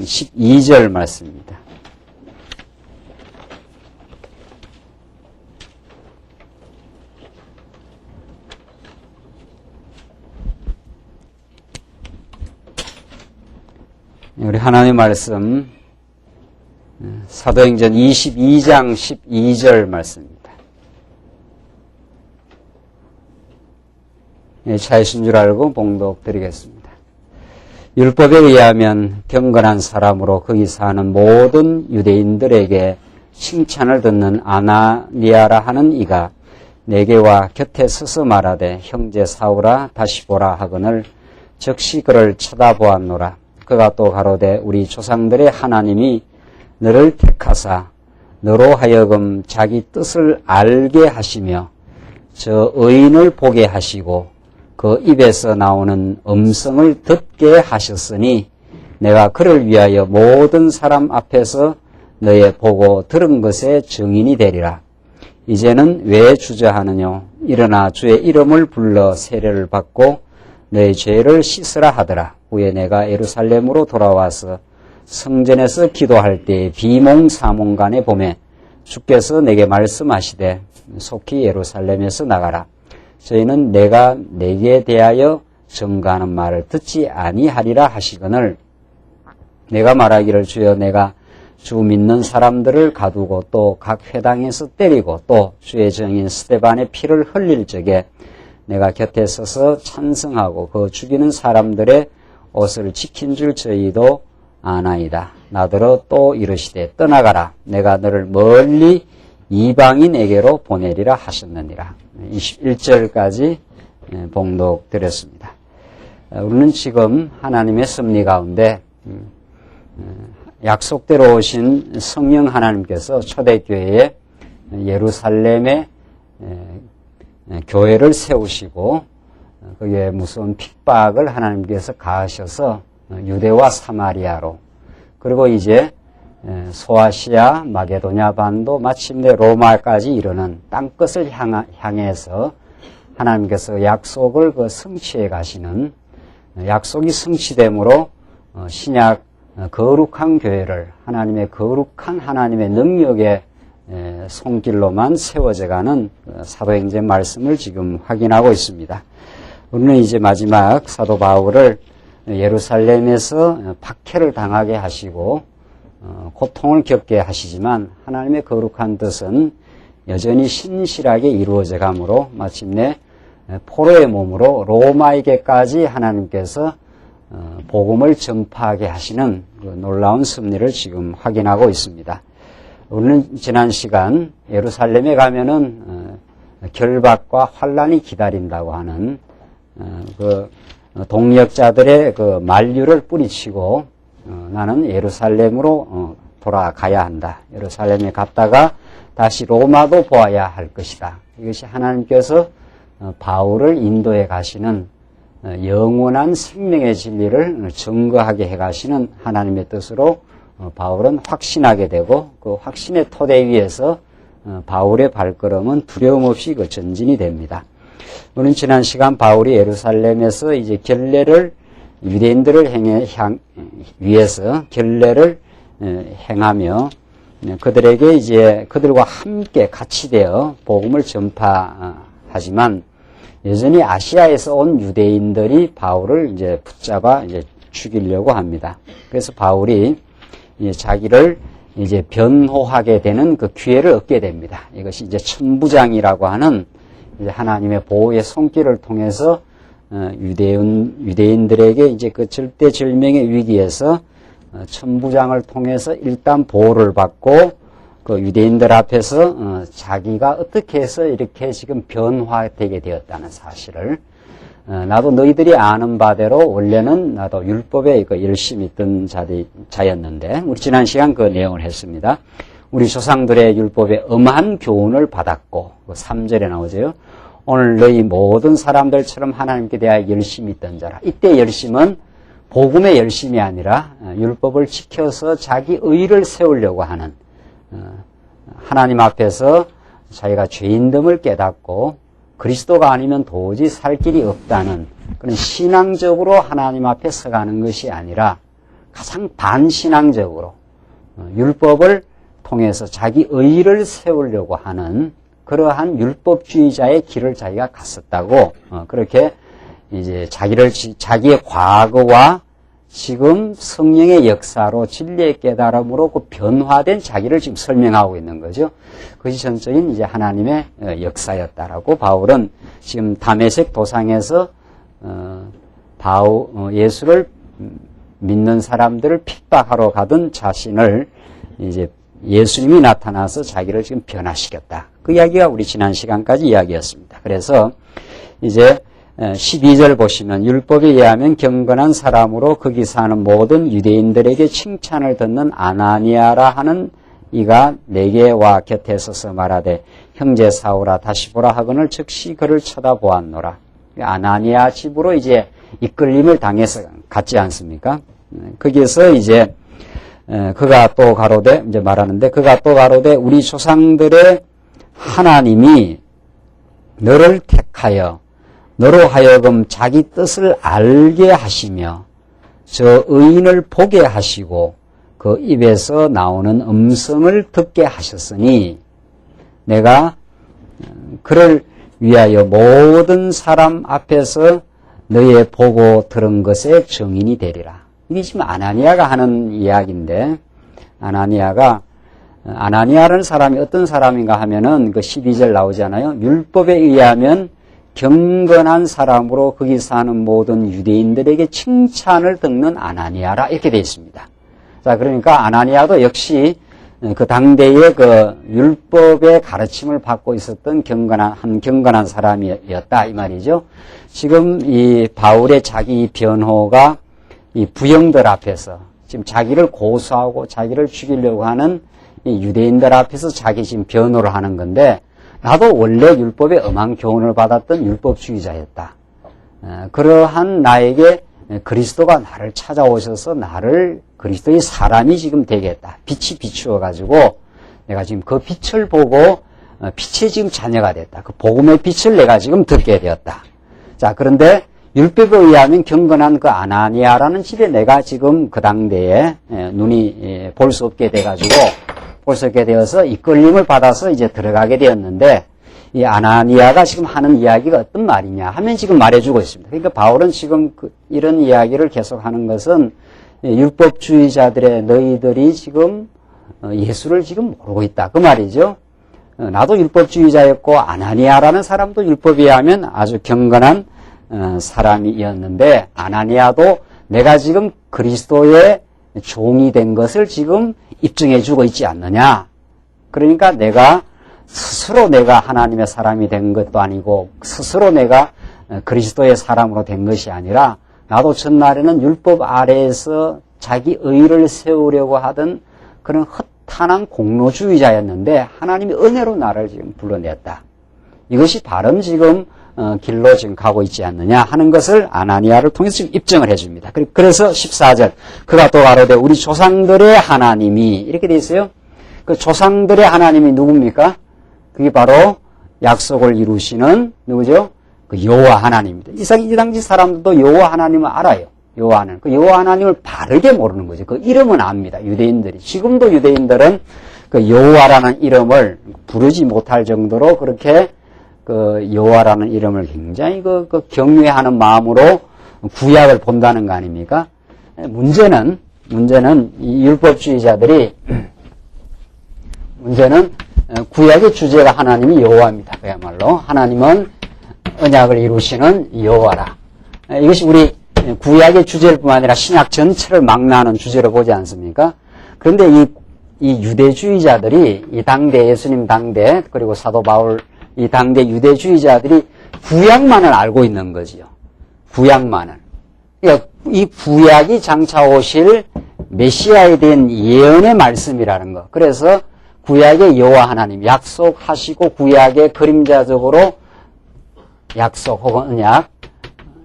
12절 말씀입니다. 우리 하나님의 말씀 사도행전 22장 12절 말씀입니다. 차이신 줄 알고 봉독 드리겠습니다. 율법에 의하면 경건한 사람으로 거기 사는 모든 유대인들에게 칭찬을 듣는 아나니아라 하는 이가 내게 와 곁에 서서 말하되 형제 사울아 다시 보라 하거늘 즉시 그를 쳐다보았노라. 그가 또 가로되 우리 조상들의 하나님이 너를 택하사 너로 하여금 자기 뜻을 알게 하시며 저 의인을 보게 하시고 그 입에서 나오는 음성을 듣게 하셨으니 내가 그를 위하여 모든 사람 앞에서 너의 보고 들은 것의 증인이 되리라. 이제는 왜 주저하느뇨? 일어나 주의 이름을 불러 세례를 받고 너의 죄를 씻으라 하더라. 후에 내가 예루살렘으로 돌아와서 성전에서 기도할 때 비몽사몽간에 보매 주께서 내게 말씀하시되 속히 예루살렘에서 나가라. 저희는 내가 내게 대하여 증거하는 말을 듣지 아니하리라 하시거늘 내가 말하기를 주여 내가 주 믿는 사람들을 가두고 또 각 회당에서 때리고 또 주의 증인 스데반의 피를 흘릴 적에 내가 곁에 서서 찬성하고 그 죽이는 사람들의 옷을 지킨 줄 저희도 아나이다. 나더러 또 이르시되 떠나가라. 내가 너를 멀리 이방인에게로 보내리라 하셨느니라. 21절까지 봉독 드렸습니다. 우리는 지금 하나님의 섭리 가운데 약속대로 오신 성령 하나님께서 초대교회에 예루살렘에 교회를 세우시고 거기에 무서운 핍박을 하나님께서 가하셔서 유대와 사마리아로 그리고 이제 소아시아, 마게도냐 반도 마침내 로마까지 이르는 땅끝을 향해서 하나님께서 약속을 성취해 가시는 약속이 성취됨으로 신약 거룩한 교회를 하나님의 거룩한 하나님의 능력의 손길로만 세워져 가는 사도행전 말씀을 지금 확인하고 있습니다. 우리는 이제 마지막 사도 바울을 예루살렘에서 박해를 당하게 하시고 고통을 겪게 하시지만 하나님의 거룩한 뜻은 여전히 신실하게 이루어져 가므로 마침내 포로의 몸으로 로마에게까지 하나님께서 복음을 전파하게 하시는 그 놀라운 섭리를 지금 확인하고 있습니다. 우리는 지난 시간 예루살렘에 가면은 결박과 환란이 기다린다고 하는 그 동역자들의 그 만류를 뿌리치고 나는 예루살렘으로 돌아가야 한다. 예루살렘에 갔다가 다시 로마도 보아야 할 것이다. 이것이 하나님께서 바울을 인도해 가시는 영원한 생명의 진리를 증거하게 해 가시는 하나님의 뜻으로 바울은 확신하게 되고 그 확신의 토대 위에서 바울의 발걸음은 두려움 없이 그 전진이 됩니다. 우리는 지난 시간 바울이 예루살렘에서 이제 결례를 유대인들을 위해서 결례를 행하며 그들에게 이제 그들과 함께 같이 되어 복음을 전파하지만 여전히 아시아에서 온 유대인들이 바울을 이제 붙잡아 이제 죽이려고 합니다. 그래서 바울이 이제 자기를 이제 변호하게 되는 그 기회를 얻게 됩니다. 이것이 이제 천부장이라고 하는 이제 하나님의 보호의 손길을 통해서 유대인들에게 이제 그 절대절명의 위기에서 천부장을 통해서 일단 보호를 받고 그 유대인들 앞에서 자기가 어떻게 해서 이렇게 지금 변화되게 되었다는 사실을 나도 너희들이 아는 바대로 원래는 나도 율법에 열심히 있던 자였는데 우리 지난 시간 그 내용을 했습니다. 우리 조상들의 율법에 엄한 교훈을 받았고 3절에 나오죠. 오늘 너희 모든 사람들처럼 하나님께 대하여 열심히 있던 자라. 이때 열심은 복음의 열심이 아니라 율법을 지켜서 자기 의를 세우려고 하는 하나님 앞에서 자기가 죄인됨을 깨닫고 그리스도가 아니면 도저히 살 길이 없다는 그런 신앙적으로 하나님 앞에 서가는 것이 아니라 가장 반신앙적으로 율법을 통해서 자기 의의를 세우려고 하는 그러한 율법주의자의 길을 자기가 갔었다고 그렇게 이제 자기의 과거와 지금 성령의 역사로 진리의 깨달음으로 그 변화된 자기를 지금 설명하고 있는 거죠. 그것이 전적인 이제 하나님의 역사였다라고 바울은 지금 다메섹 도상에서 예수를 믿는 사람들을 핍박하러 가던 자신을 이제 예수님이 나타나서 자기를 지금 변화시켰다. 그 이야기가 우리 지난 시간까지 이야기였습니다. 그래서 이제 12절 보시면 율법에 의하면 경건한 사람으로 거기 사는 모든 유대인들에게 칭찬을 듣는 아나니아라 하는 이가 내게 와 곁에 서서 말하되 형제 사울아 다시 보라 하거늘 즉시 그를 쳐다보았노라. 아나니아 집으로 이제 이끌림을 당해서 갔지 않습니까? 거기에서 이제 그가 또 가로되 이제 말하는데 그가 또 가로되 우리 조상들의 하나님이 너를 택하여 너로 하여금 자기 뜻을 알게 하시며 저 의인을 보게 하시고 그 입에서 나오는 음성을 듣게 하셨으니 내가 그를 위하여 모든 사람 앞에서 너의 보고 들은 것의 증인이 되리라. 이게 지금 아나니아가 하는 이야기인데 아나니아라는 사람이 어떤 사람인가 하면은 그 12절 나오잖아요. 율법에 의하면 경건한 사람으로 거기 사는 모든 유대인들에게 칭찬을 듣는 아나니아라 이렇게 되어 있습니다. 자, 그러니까 아나니아도 역시 그 당대의 그 율법의 가르침을 받고 있었던 경건한 사람이었다 이 말이죠. 지금 이 바울의 자기 변호가 이 부형들 앞에서 지금 자기를 고소하고 자기를 죽이려고 하는 이 유대인들 앞에서 자기 지금 변호를 하는 건데 나도 원래 율법의 엄한 교훈을 받았던 율법주의자였다. 그러한 나에게 그리스도가 나를 찾아오셔서 나를 그리스도의 사람이 지금 되겠다. 빛이 비추어가지고 내가 지금 그 빛을 보고 빛의 지금 자녀가 됐다. 그 복음의 빛을 내가 지금 듣게 되었다. 자, 그런데 율법에 의하면 경건한 그 아나니아라는 집에 내가 지금 그 당대에 눈이 볼 수 없게 돼가지고 볼 수 없게 되어서 이끌림을 받아서 이제 들어가게 되었는데 이 아나니아가 지금 하는 이야기가 어떤 말이냐 하면 지금 말해주고 있습니다. 그러니까 바울은 지금 이런 이야기를 계속하는 것은 율법주의자들의 너희들이 지금 예수를 지금 모르고 있다 그 말이죠. 나도 율법주의자였고 아나니아라는 사람도 율법에 의하면 아주 경건한 사람이었는데 아나니아도 내가 지금 그리스도의 종이 된 것을 지금 입증해주고 있지 않느냐. 그러니까 스스로 내가 하나님의 사람이 된 것도 아니고 스스로 내가 그리스도의 사람으로 된 것이 아니라 나도 전날에는 율법 아래에서 자기 의의를 세우려고 하던 그런 허탄한 공로주의자였는데 하나님이 은혜로 나를 지금 불러냈다. 이것이 바른 지금 길로 지금 가고 있지 않느냐 하는 것을 아나니아를 통해서 지금 입증을 해줍니다. 그래서 14절 그가 또 가로되 우리 조상들의 하나님이 이렇게 돼 있어요. 그 조상들의 하나님이 누굽니까? 그게 바로 약속을 이루시는 누구죠? 그 여호와 하나님입니다. 이 당시 사람들도 여호와 하나님을 알아요. 여호와 하나님. 그 여호와 하나님을 바르게 모르는 거죠. 그 이름은 압니다. 유대인들이. 지금도 유대인들은 그 여호와라는 이름을 부르지 못할 정도로 그렇게 그 여호와라는 이름을 굉장히 그 경외하는 마음으로 구약을 본다는 거 아닙니까? 문제는 이 율법주의자들이 구약의 주제가 하나님이 여호와입니다. 그야말로 하나님은 언약을 이루시는 여호와라. 이것이 우리 구약의 주제일 뿐만 아니라 신약 전체를 망라하는 주제로 보지 않습니까? 그런데 이 유대주의자들이 이 당대 예수님 당대 그리고 사도 바울 이 당대 유대주의자들이 구약만을 알고 있는 거지요. 구약만을. 그러니까 이 구약이 장차 오실 메시아에 대한 예언의 말씀이라는 거. 그래서 구약의 여호와 하나님 약속하시고 구약의 그림자적으로 약속 혹은 언약,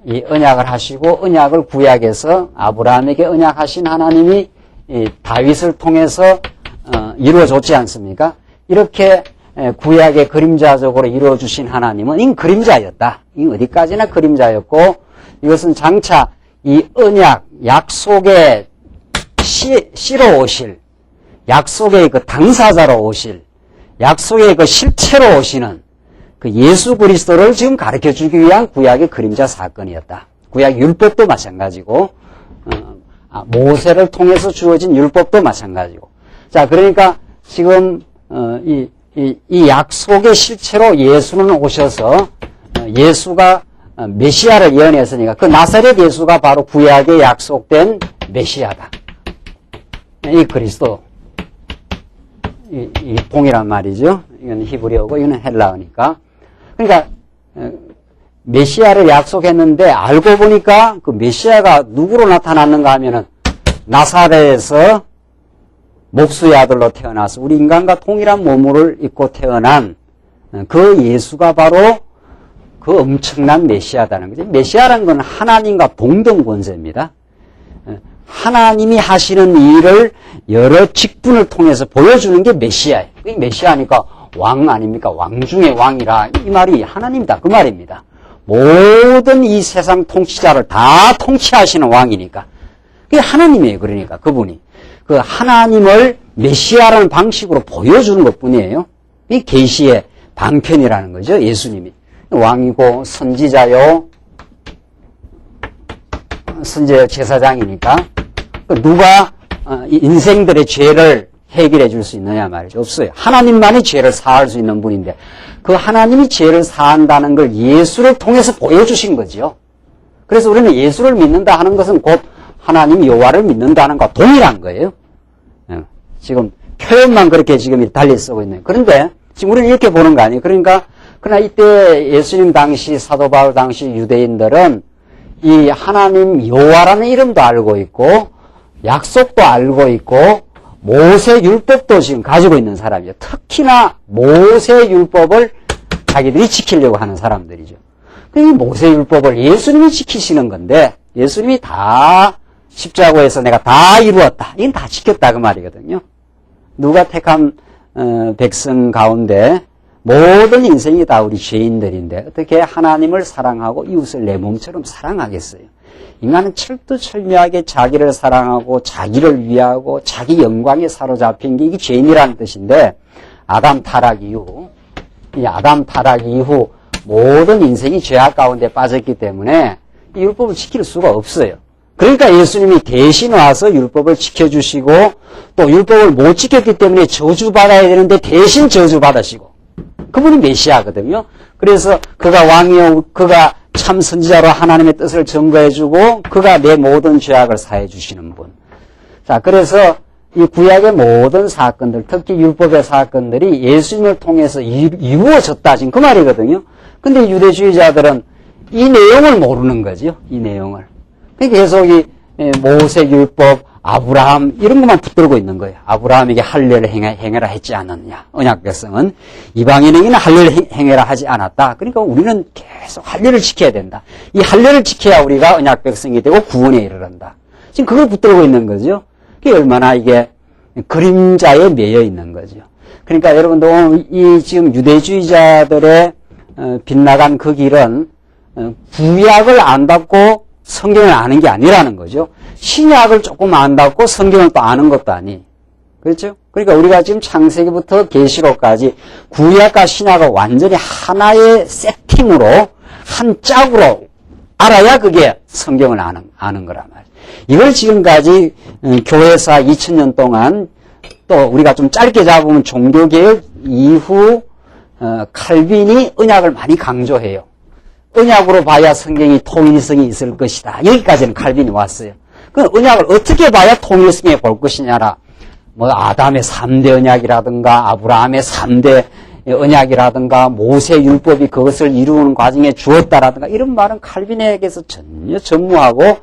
이 언약을 하시고 언약을 구약에서 아브라함에게 언약하신 하나님이 이 다윗을 통해서 이루어졌지 않습니까? 이렇게 구약의 그림자적으로 이루어주신 하나님은 이 그림자였다. 이 어디까지나 그림자였고 이것은 장차 이 언약, 약속의 씨로 오실, 약속의 그 당사자로 오실, 약속의 그 실체로 오시는 그 예수 그리스도를 지금 가르쳐 주기 위한 구약의 그림자 사건이었다. 구약 율법도 마찬가지고, 모세를 통해서 주어진 율법도 마찬가지고. 자, 그러니까 지금, 이 약속의 실체로 예수는 오셔서, 예수가 메시아를 예언했으니까 그 나사렛 예수가 바로 구약에 약속된 메시아다. 이 그리스도. 이 동이란 말이죠. 이건 히브리어고 이거는 헬라어니까. 그러니까 메시아를 약속했는데 알고 보니까 그 메시아가 누구로 나타났는가 하면은 나사렛에서 목수의 아들로 태어나서 우리 인간과 동일한 몸을 입고 태어난 그 예수가 바로 그 엄청난 메시아다는 거죠. 메시아라는 건 하나님과 동등 권세입니다. 하나님이 하시는 일을 여러 직분을 통해서 보여주는 게 메시아예요. 메시아니까 왕 아닙니까? 왕 중의 왕이라 이 말이 하나님이다 그 말입니다. 모든 이 세상 통치자를 다 통치하시는 왕이니까 그게 하나님이에요. 그러니까 그분이 그 하나님을 메시아라는 방식으로 보여주는 것뿐이에요. 이 계시의 방편이라는 거죠. 예수님이 왕이고 선지자요, 선지자 제사장이니까 누가 인생들의 죄를 해결해 줄 수 있느냐 말이죠. 없어요. 하나님만이 죄를 사할 수 있는 분인데 그 하나님이 죄를 사한다는 걸 예수를 통해서 보여주신 거죠. 그래서 우리는 예수를 믿는다 하는 것은 곧 하나님 여호와를 믿는다는 것과 동일한 거예요. 지금 표현만 그렇게 지금 달리 쓰고 있네요. 그런데 지금 우리는 이렇게 보는 거 아니에요. 그러니까 그러나 이때 예수님 당시 사도 바울 당시 유대인들은 이 하나님 여호와라는 이름도 알고 있고 약속도 알고 있고 모세 율법도 지금 가지고 있는 사람이죠. 특히나 모세 율법을 자기들이 지키려고 하는 사람들이죠. 이 모세 율법을 예수님이 지키시는 건데 예수님이 다 십자가에서 내가 다 이루었다. 이건 다 지켰다 그 말이거든요. 누가 택한 백성 가운데 모든 인생이 다 우리 죄인들인데 어떻게 하나님을 사랑하고 이웃을 내 몸처럼 사랑하겠어요? 인간은 철두철미하게 자기를 사랑하고 자기를 위하고 자기 영광에 사로잡힌 게 이게 죄인이라는 뜻인데 아담 타락 이후 모든 인생이 죄악 가운데 빠졌기 때문에 이 율법을 지킬 수가 없어요. 그러니까 예수님이 대신 와서 율법을 지켜주시고 또 율법을 못 지켰기 때문에 저주받아야 되는데 대신 저주받으시고 그분이 메시아거든요. 그래서 그가 왕이요 그가 참 선지자로 하나님의 뜻을 증거해주고 그가 내 모든 죄악을 사해주시는 분. 자, 그래서 이 구약의 모든 사건들, 특히 율법의 사건들이 예수님을 통해서 이루어졌다 지금 그 말이거든요. 근데 유대주의자들은 이 내용을 모르는 거죠. 이 내용을. 그러니까 계속 이 모세 율법, 아브라함 이런 것만 붙들고 있는 거예요. 아브라함에게 할례를 행해라 했지 않았냐. 언약 백성은 이방인에게는 할례를 행해라 하지 않았다. 그러니까 우리는 계속 할례를 지켜야 된다. 이 할례를 지켜야 우리가 언약 백성이 되고 구원에 이르른다. 지금 그걸 붙들고 있는 거죠. 그게 얼마나 이게 그림자에 매여 있는 거죠. 그러니까 여러분도 이 지금 유대주의자들의 빗나간 그 길은 구약을 안다고 성경을 아는 게 아니라는 거죠. 신약을 조금 안다고 성경을 또 아는 것도 아니. 그렇죠? 그러니까 우리가 지금 창세기부터 계시록까지 구약과 신약을 완전히 하나의 세팅으로 한 짝으로 알아야 그게 성경을 아는 거란 말이에요. 이걸 지금까지 교회사 2000년 동안 또 우리가 좀 짧게 잡으면 종교개혁 이후 칼빈이 언약을 많이 강조해요. 언약으로 봐야 성경이 통일성이 있을 것이다. 여기까지는 칼빈이 왔어요. 그 언약을 어떻게 봐야 통일성에 볼 것이냐라. 뭐 아담의 3대 언약이라든가 아브라함의 3대 언약이라든가 모세 율법이 그것을 이루는 과정에 주었다라든가 이런 말은 칼빈에게서 전혀 전무하고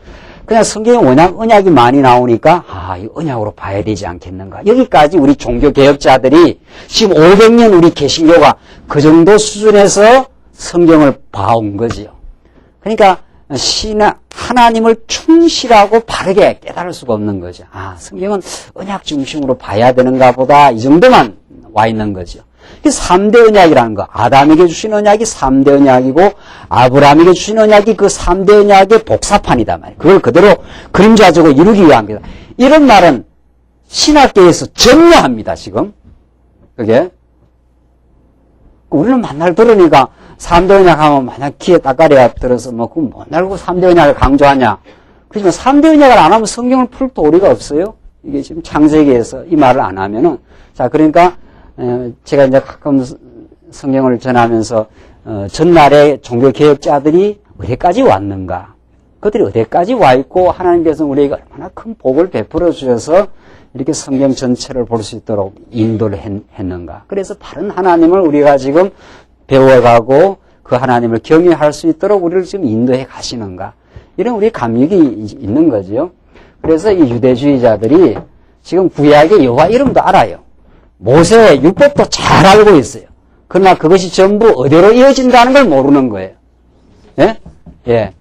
그냥 성경에 워낙 언약이 많이 나오니까 이 언약으로 봐야 되지 않겠는가. 여기까지 우리 종교 개혁자들이 지금 500년 우리 개신교가 그 정도 수준에서 성경을 봐온 거지요. 그러니까 하나님을 충실하고 바르게 깨달을 수가 없는 거죠. 성경은 언약 중심으로 봐야 되는가 보다 이 정도만 와 있는 거죠. 이 3대 언약이라는 거. 아담에게 주신 언약이 3대 언약이고 아브라함에게 주신 언약이 그 3대 언약의 복사판이다 말이에요. 그걸 그대로 그림자적으로 이루기 위함입니다. 이런 말은 신학계에서 전무합니다, 지금. 그게. 우리는 만날 들으니까 3대 언약 하면 만약 귀에 따까리가 들어서 뭐, 그럼 만날 3대 언약을 강조하냐. 그렇지만 3대 언약을 안 하면 성경을 풀 도리가 없어요. 이게 지금 창세기에서 이 말을 안 하면은. 자, 그러니까, 제가 이제 가끔 성경을 전하면서, 전날에 종교개혁자들이 어디까지 왔는가. 그들이 어디까지 와 있고, 하나님께서 우리에게 얼마나 큰 복을 베풀어 주셔서 이렇게 성경 전체를 볼 수 있도록 인도를 했는가. 그래서 바른 하나님을 우리가 지금 배워가고 그 하나님을 경외할 수 있도록 우리를 지금 인도해 가시는가. 이런 우리 감격이 있는 거죠. 그래서 이 유대주의자들이 지금 구약의 여호와 이름도 알아요. 모세의 율법도 잘 알고 있어요. 그러나 그것이 전부 어디로 이어진다는 걸 모르는 거예요. 예? 예.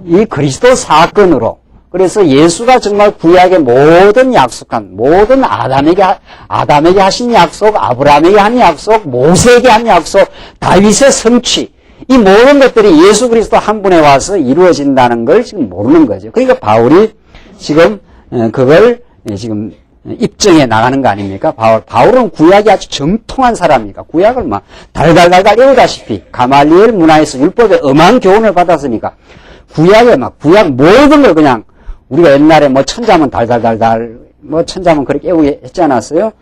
이 그리스도 사건으로. 그래서 예수가 정말 구약의 모든 약속한, 모든 아담에게 하신 약속, 아브라함에게 한 약속, 모세에게 한 약속, 다윗의 성취, 이 모든 것들이 예수 그리스도 한 분에 와서 이루어진다는 걸 지금 모르는 거죠. 그러니까 바울이 지금 그걸 지금 입증해 나가는 거 아닙니까? 바울은 구약이 아주 정통한 사람이니까 구약을 막 달달달달 외우다시피 가말리엘 문화에서 율법에 엄한 교훈을 받았으니까 구약 모든 걸 그냥 우리가 옛날에 뭐 천자문 달달달달 뭐 천자문 그렇게 외우게 했지 않았어요?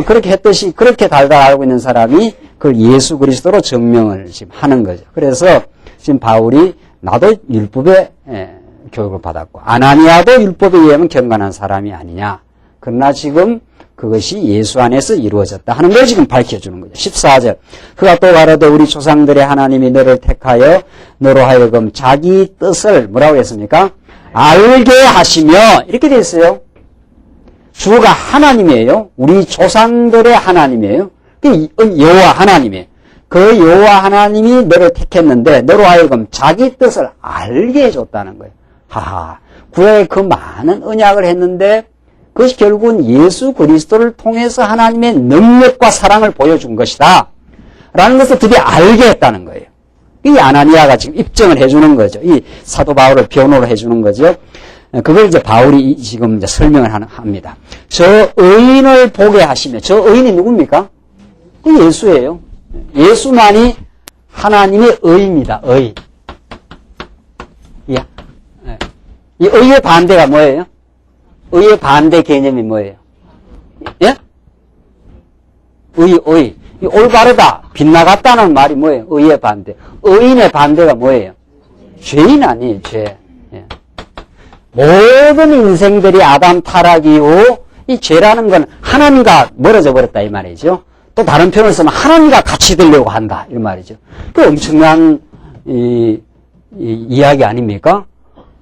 그렇게 했듯이 그렇게 달달 알고 있는 사람이 그걸 예수 그리스도로 증명을 지금 하는 거죠. 그래서 지금 바울이 나도 율법의 교육을 받았고 아나니아도 율법에 의하면 경건한 사람이 아니냐. 그러나 지금 그것이 예수 안에서 이루어졌다 하는 걸 지금 밝혀주는 거죠. 14절. 그가 또 가로되 우리 조상들의 하나님이 너를 택하여 너로 하여금 자기 뜻을 뭐라고 했습니까? 알게 하시며 이렇게 되어 있어요. 주가 하나님이에요. 우리 조상들의 하나님이에요. 여호와 하나님이에요. 그 여호와 하나님이 너를 택했는데 너로 하여금 자기 뜻을 알게 해줬다는 거예요. 하하. 구약에 그 많은 언약을 했는데 그것이 결국은 예수 그리스도를 통해서 하나님의 능력과 사랑을 보여준 것이다. 라는 것을 드디어 알게 했다는 거예요. 이 아나니아가 지금 입증을 해주는 거죠. 이 사도 바울을 변호를 해주는 거죠. 그걸 이제 바울이 지금 이제 설명을 합니다. 저 의인을 보게 하시며, 저 의인이 누굽니까? 그 예수예요. 예수만이 하나님의 의입니다. 의. 이 의의 반대가 뭐예요? 의의 반대 개념이 뭐예요? 예? 의. 이 올바르다, 빗나갔다는 말이 뭐예요? 의의 반대. 의인의 반대가 뭐예요? 죄인 아니에요, 죄. 예. 모든 인생들이 아담 타락 이후 이 죄라는 건 하나님과 멀어져 버렸다 이 말이죠. 또 다른 표현을 쓰면 하나님과 같이 되려고 한다 이 말이죠. 그 엄청난 이야기 아닙니까?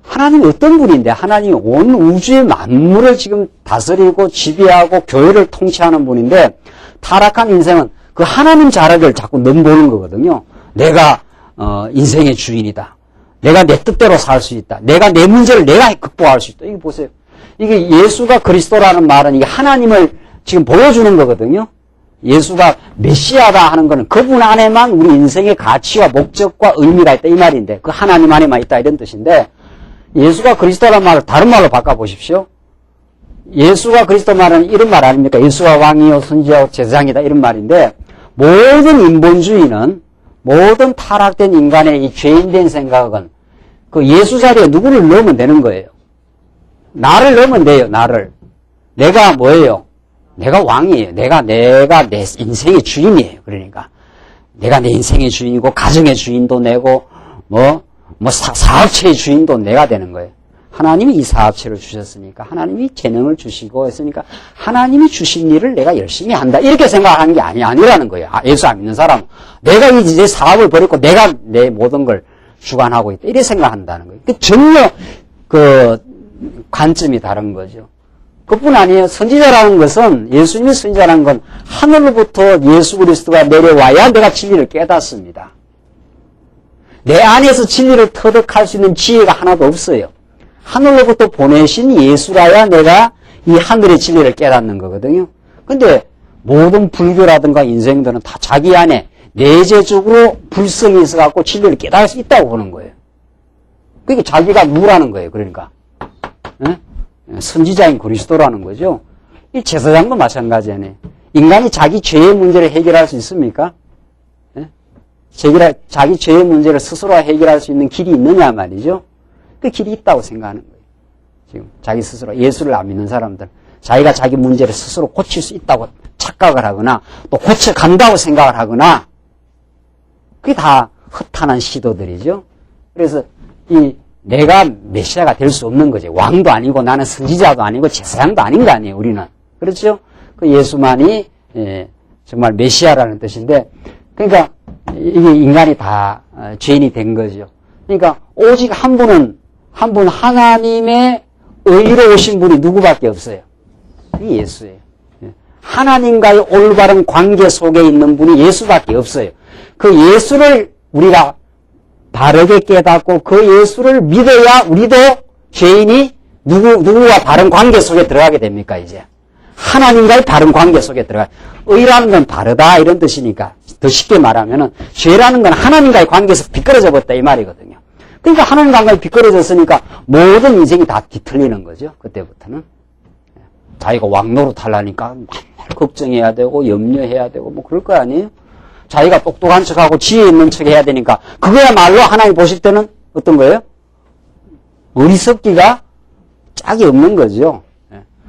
하나님이 어떤 분인데 하나님이 온 우주의 만물을 지금 다스리고 지배하고 교회를 통치하는 분인데 타락한 인생은 그 하나님 자락을 자꾸 넘보는 거거든요. 내가 인생의 주인이다. 내가 내 뜻대로 살 수 있다. 내가 내 문제를 내가 극복할 수 있다. 이거 보세요. 이게 예수가 그리스도라는 말은 이게 하나님을 지금 보여주는 거거든요. 예수가 메시아다 하는 거는 그분 안에만 우리 인생의 가치와 목적과 의미가 있다 이 말인데 그 하나님 안에만 있다 이런 뜻인데 예수가 그리스도라는 말을 다른 말로 바꿔보십시오. 예수가 그리스도 말은 이런 말 아닙니까? 예수가 왕이요 선지자요 제사장이다 이런 말인데 모든 인본주의는 모든 타락된 인간의 이 죄인된 생각은 그 예수 자리에 누구를 넣으면 되는 거예요. 나를 넣으면 돼요. 나를. 내가 뭐예요? 내가 왕이에요. 내가 내 인생의 주인이에요. 그러니까 내가 내 인생의 주인이고 가정의 주인도 내고 사업체의 주인도 내가 되는 거예요. 하나님이 이 사업체를 주셨으니까 하나님이 재능을 주시고 했으니까 하나님이 주신 일을 내가 열심히 한다. 이렇게 생각하는 게 아니라는 거예요. 예수 안 믿는 사람은 내가 이제 사업을 벌였고 내가 내 모든 걸 주관하고 있다. 이렇게 생각한다는 거예요. 전혀 그 관점이 다른 거죠. 그뿐 아니에요. 선지자라는 것은 예수님이 선지자라는 건 하늘로부터 예수 그리스도가 내려와야 내가 진리를 깨닫습니다. 내 안에서 진리를 터득할 수 있는 지혜가 하나도 없어요. 하늘로부터 보내신 예수라야 내가 이 하늘의 진리를 깨닫는 거거든요. 근데 모든 불교라든가 인생들은 다 자기 안에 내재적으로 불성이 있어갖고 진리를 깨달을 수 있다고 보는 거예요. 그게 자기가 누구라는 거예요. 그러니까 예? 선지자인 그리스도라는 거죠. 이 제사장도 마찬가지네. 인간이 자기 죄의 문제를 해결할 수 있습니까? 예? 자기 죄의 문제를 스스로 해결할 수 있는 길이 있느냐 말이죠. 그 길이 있다고 생각하는 거예요. 지금 자기 스스로 예수를 안 믿는 사람들, 자기가 자기 문제를 스스로 고칠 수 있다고 착각을 하거나 또 고쳐간다고 생각을 하거나, 그게 다 허탄한 시도들이죠. 그래서 내가 메시아가 될 수 없는 거지. 왕도 아니고 나는 선지자도 아니고 제사장도 아닌 거 아니에요, 우리는. 그렇죠? 그 예수만이 정말 메시아라는 뜻인데, 그러니까 이게 인간이 다 죄인이 된 거죠. 그러니까 오직 한 분 하나님의 의로우신 분이 누구밖에 없어요. 이 예수예요. 하나님과의 올바른 관계 속에 있는 분이 예수밖에 없어요. 그 예수를 우리가 바르게 깨닫고 그 예수를 믿어야 우리도 죄인이 누구와 바른 관계 속에 들어가게 됩니까, 이제? 하나님과의 바른 관계 속에 들어가. 의라는 건 바르다, 이런 뜻이니까. 더 쉽게 말하면은, 죄라는 건 하나님과의 관계에서 비끄러져 버렸다, 이 말이거든요. 그러니까 하나님과의 비끄러졌으니까 모든 인생이 다 뒤틀리는 거죠, 그때부터는. 자기가 왕노릇 하려니까 맨날 걱정해야 되고, 염려해야 되고, 뭐 그럴 거 아니에요? 자기가 똑똑한 척하고 지혜 있는 척 해야 되니까, 그거야말로 하나님 보실 때는 어떤 거예요? 어리석기가 짝이 없는 거죠.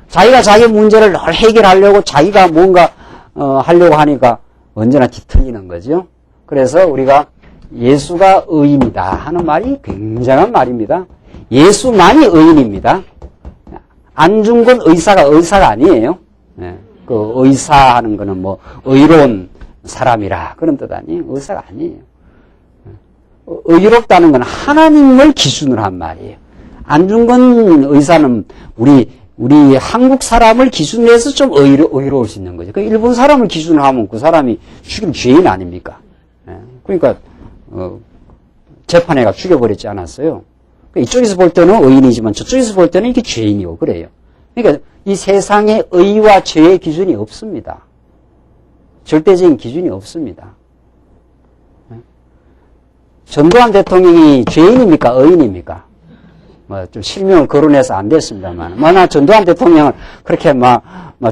자기가 자기 문제를 늘 해결하려고 자기가 뭔가 하려고 하니까 언제나 뒤틀리는 거죠. 그래서 우리가 예수가 의인이다 하는 말이 굉장한 말입니다. 예수만이 의인입니다. 안중근 의사가 아니에요. 그 의사하는 거는 뭐 의로운 사람이라 그런 뜻 아니에요. 의사가 아니에요. 의롭다는 건 하나님을 기준으로 한 말이에요. 안중근 의사는 우리 한국 사람을 기준으로 해서 좀 의로울 수 있는 거죠. 그 일본 사람을 기준으로 하면 그 사람이 죽임 죄인 아닙니까? 그러니까 재판회가 죽여버렸지 않았어요. 그러니까 이쪽에서 볼 때는 의인이지만 저쪽에서 볼 때는 이게 죄인이고 그래요. 그러니까 이 세상에 의와 죄의 기준이 없습니다. 절대적인 기준이 없습니다. 전두환 대통령이 죄인입니까? 의인입니까? 좀 실명을 거론해서 안 됐습니다만. 나 전두환 대통령을 그렇게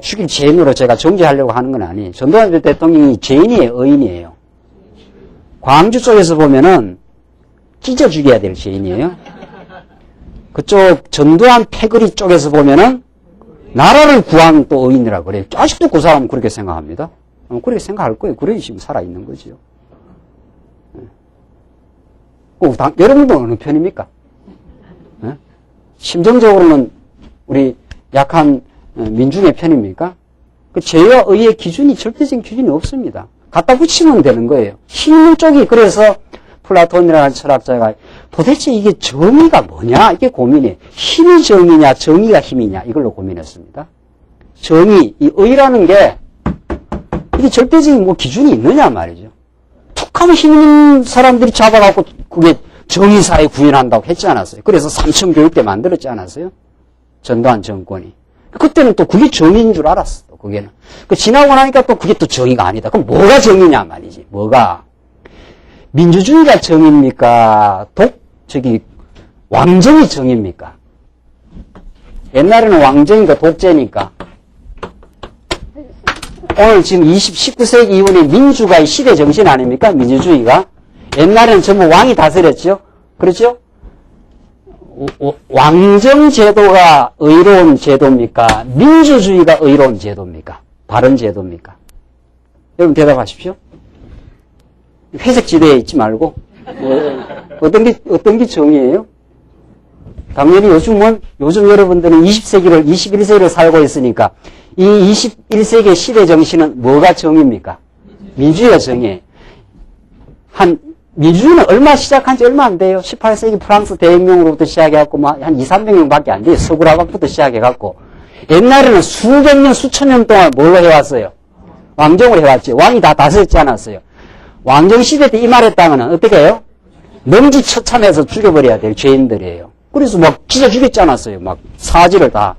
죽일 죄인으로 제가 정죄하려고 하는 건 아니에요. 전두환 대통령이 죄인이에요? 의인이에요? 광주 쪽에서 보면은 찢어 죽여야 될 죄인이에요. 그쪽 전두환 패거리 쪽에서 보면은 나라를 구한 또 의인이라고 그래요. 아직도 그 사람은 그렇게 생각합니다. 그렇게 생각할 거예요. 그래 지금 살아있는 거지요. 여러분도 어느 편입니까? 심정적으로는 우리 약한 민중의 편입니까? 그 죄와 의의 기준이 절대적인 기준이 없습니다. 갖다 붙이면 되는 거예요. 힘 있는 쪽이 그래서 플라톤이라는 철학자가 도대체 이게 정의가 뭐냐? 이게 고민이에요. 힘이 정의냐, 정의가 힘이냐? 이걸로 고민했습니다. 정의, 이 의라는 게 이게 절대적인 기준이 있느냐 말이죠. 툭 하면 힘 있는 사람들이 잡아갖고 그게 정의사에 구현한다고 했지 않았어요. 그래서 삼천교육대 만들었지 않았어요? 전두환 정권이. 그때는 또 그게 정의인 줄 알았어, 또 그게는. 지나고 나니까 또 그게 또 정의가 아니다. 그럼 뭐가 정의냐 말이지, 뭐가. 민주주의가 정의입니까? 왕정이 정의입니까? 옛날에는 왕정이니까 독재니까. 오늘 지금 19세기 이후에 민주가 시대 정신 아닙니까? 민주주의가. 옛날에는 전부 왕이 다스렸죠? 그렇죠? 왕정 제도가 의로운 제도입니까? 민주주의가 의로운 제도입니까? 바른 제도입니까? 여러분 대답하십시오. 회색 지대에 있지 말고. 어떤 게 정의예요? 당연히 요즘 여러분들은 21세기를 살고 있으니까 이 21세기의 시대 정신은 뭐가 정의입니까? 민주주의가 정의예요. 민주주의는 시작한 지 얼마 안 돼요. 18세기 프랑스 대혁명으로부터 시작해갖고, 한 200~300년밖에 안 돼요. 서구라박부터 시작해갖고. 옛날에는 수백 년, 수천 년 동안 뭘로 해왔어요? 왕정을 해왔죠. 왕이 다 다스렸지 않았어요. 왕정시대 때 이 말했다면 어떻게 해요? 명지처참해서 죽여버려야 될 죄인들이에요. 그래서 찢어 죽였지 않았어요. 사지를 다,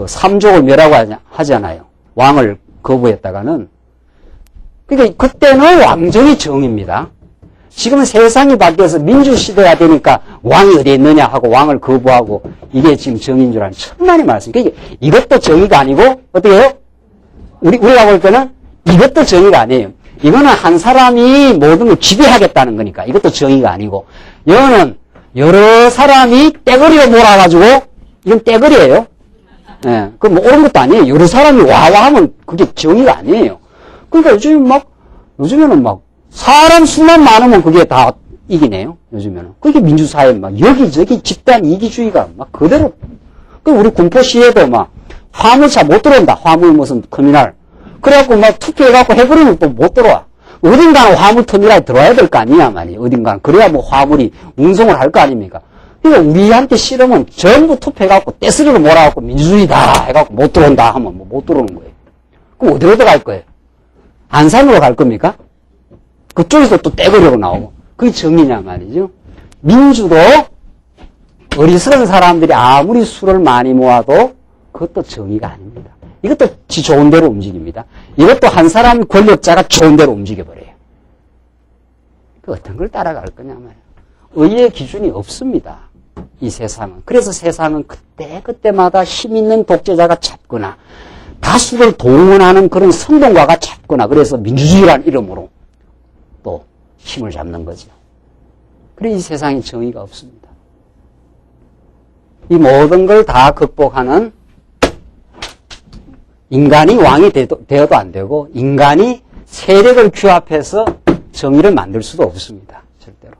삼족을 멸하고 하잖아요. 왕을 거부했다가는, 그러니까 그때는 완전히 정입니다. 지금 세상이 바뀌어서 민주시대가 되니까 왕이 어디에 있느냐 하고 왕을 거부하고 이게 지금 정인 줄 아는 천만의 말씀. 그러니까 이것도 정의가 아니고 어떻게 해요? 우리가 볼 때는 이것도 정의가 아니에요. 이거는 한 사람이 모든 걸 지배하겠다는 거니까 이것도 정의가 아니고, 이거는 여러 사람이 떼거리로 몰아가지고, 이건 떼거리예요. 예, 그 뭐 옳은 것도 아니에요. 여러 사람이 와와 하면 그게 정의가 아니에요. 그러니까 요즘에는 막 사람 수만 많으면 그게 다 이기네요. 요즘에는. 그게 민주사회 막 여기저기 집단 이기주의가 막 그대로. 그 우리 군포시에도 막 화물차 못 들어온다. 화물 무슨 터미널. 그래갖고 막 투표해갖고 해버리면 또 못 들어와. 어딘가는 화물 터미널에 들어와야 될 거 아니냐 말이에요. 어딘가는. 그래야 뭐 화물이 운송을 할 거 아닙니까? 그러니까 우리한테 싫으면 전부 투표해갖고 떼스리로 몰아갖고 민주주의다 해갖고 못 들어온다 하면 뭐 못 들어오는 거예요. 그럼 어디로 들어갈 거예요? 안산으로 갈 겁니까? 그쪽에서 또 떼거리로 나오고. 그게 정의냐 말이죠. 민주도 어리석은 사람들이 아무리 수를 많이 모아도 그것도 정의가 아닙니다. 이것도 지 좋은 대로 움직입니다. 이것도 한 사람 권력자가 좋은 대로 움직여버려요. 그 어떤 걸 따라갈 거냐 말이에요. 의의 기준이 없습니다. 이 세상은. 그래서 세상은 그때마다 힘 있는 독재자가 잡거나 다수를 동원하는 그런 선동가가 잡거나, 그래서 민주주의라는 이름으로 또 힘을 잡는 거죠. 그래서 이 세상에 정의가 없습니다. 이 모든 걸 다 극복하는, 인간이 왕이 되어도 안 되고 인간이 세력을 규합해서 정의를 만들 수도 없습니다. 절대로.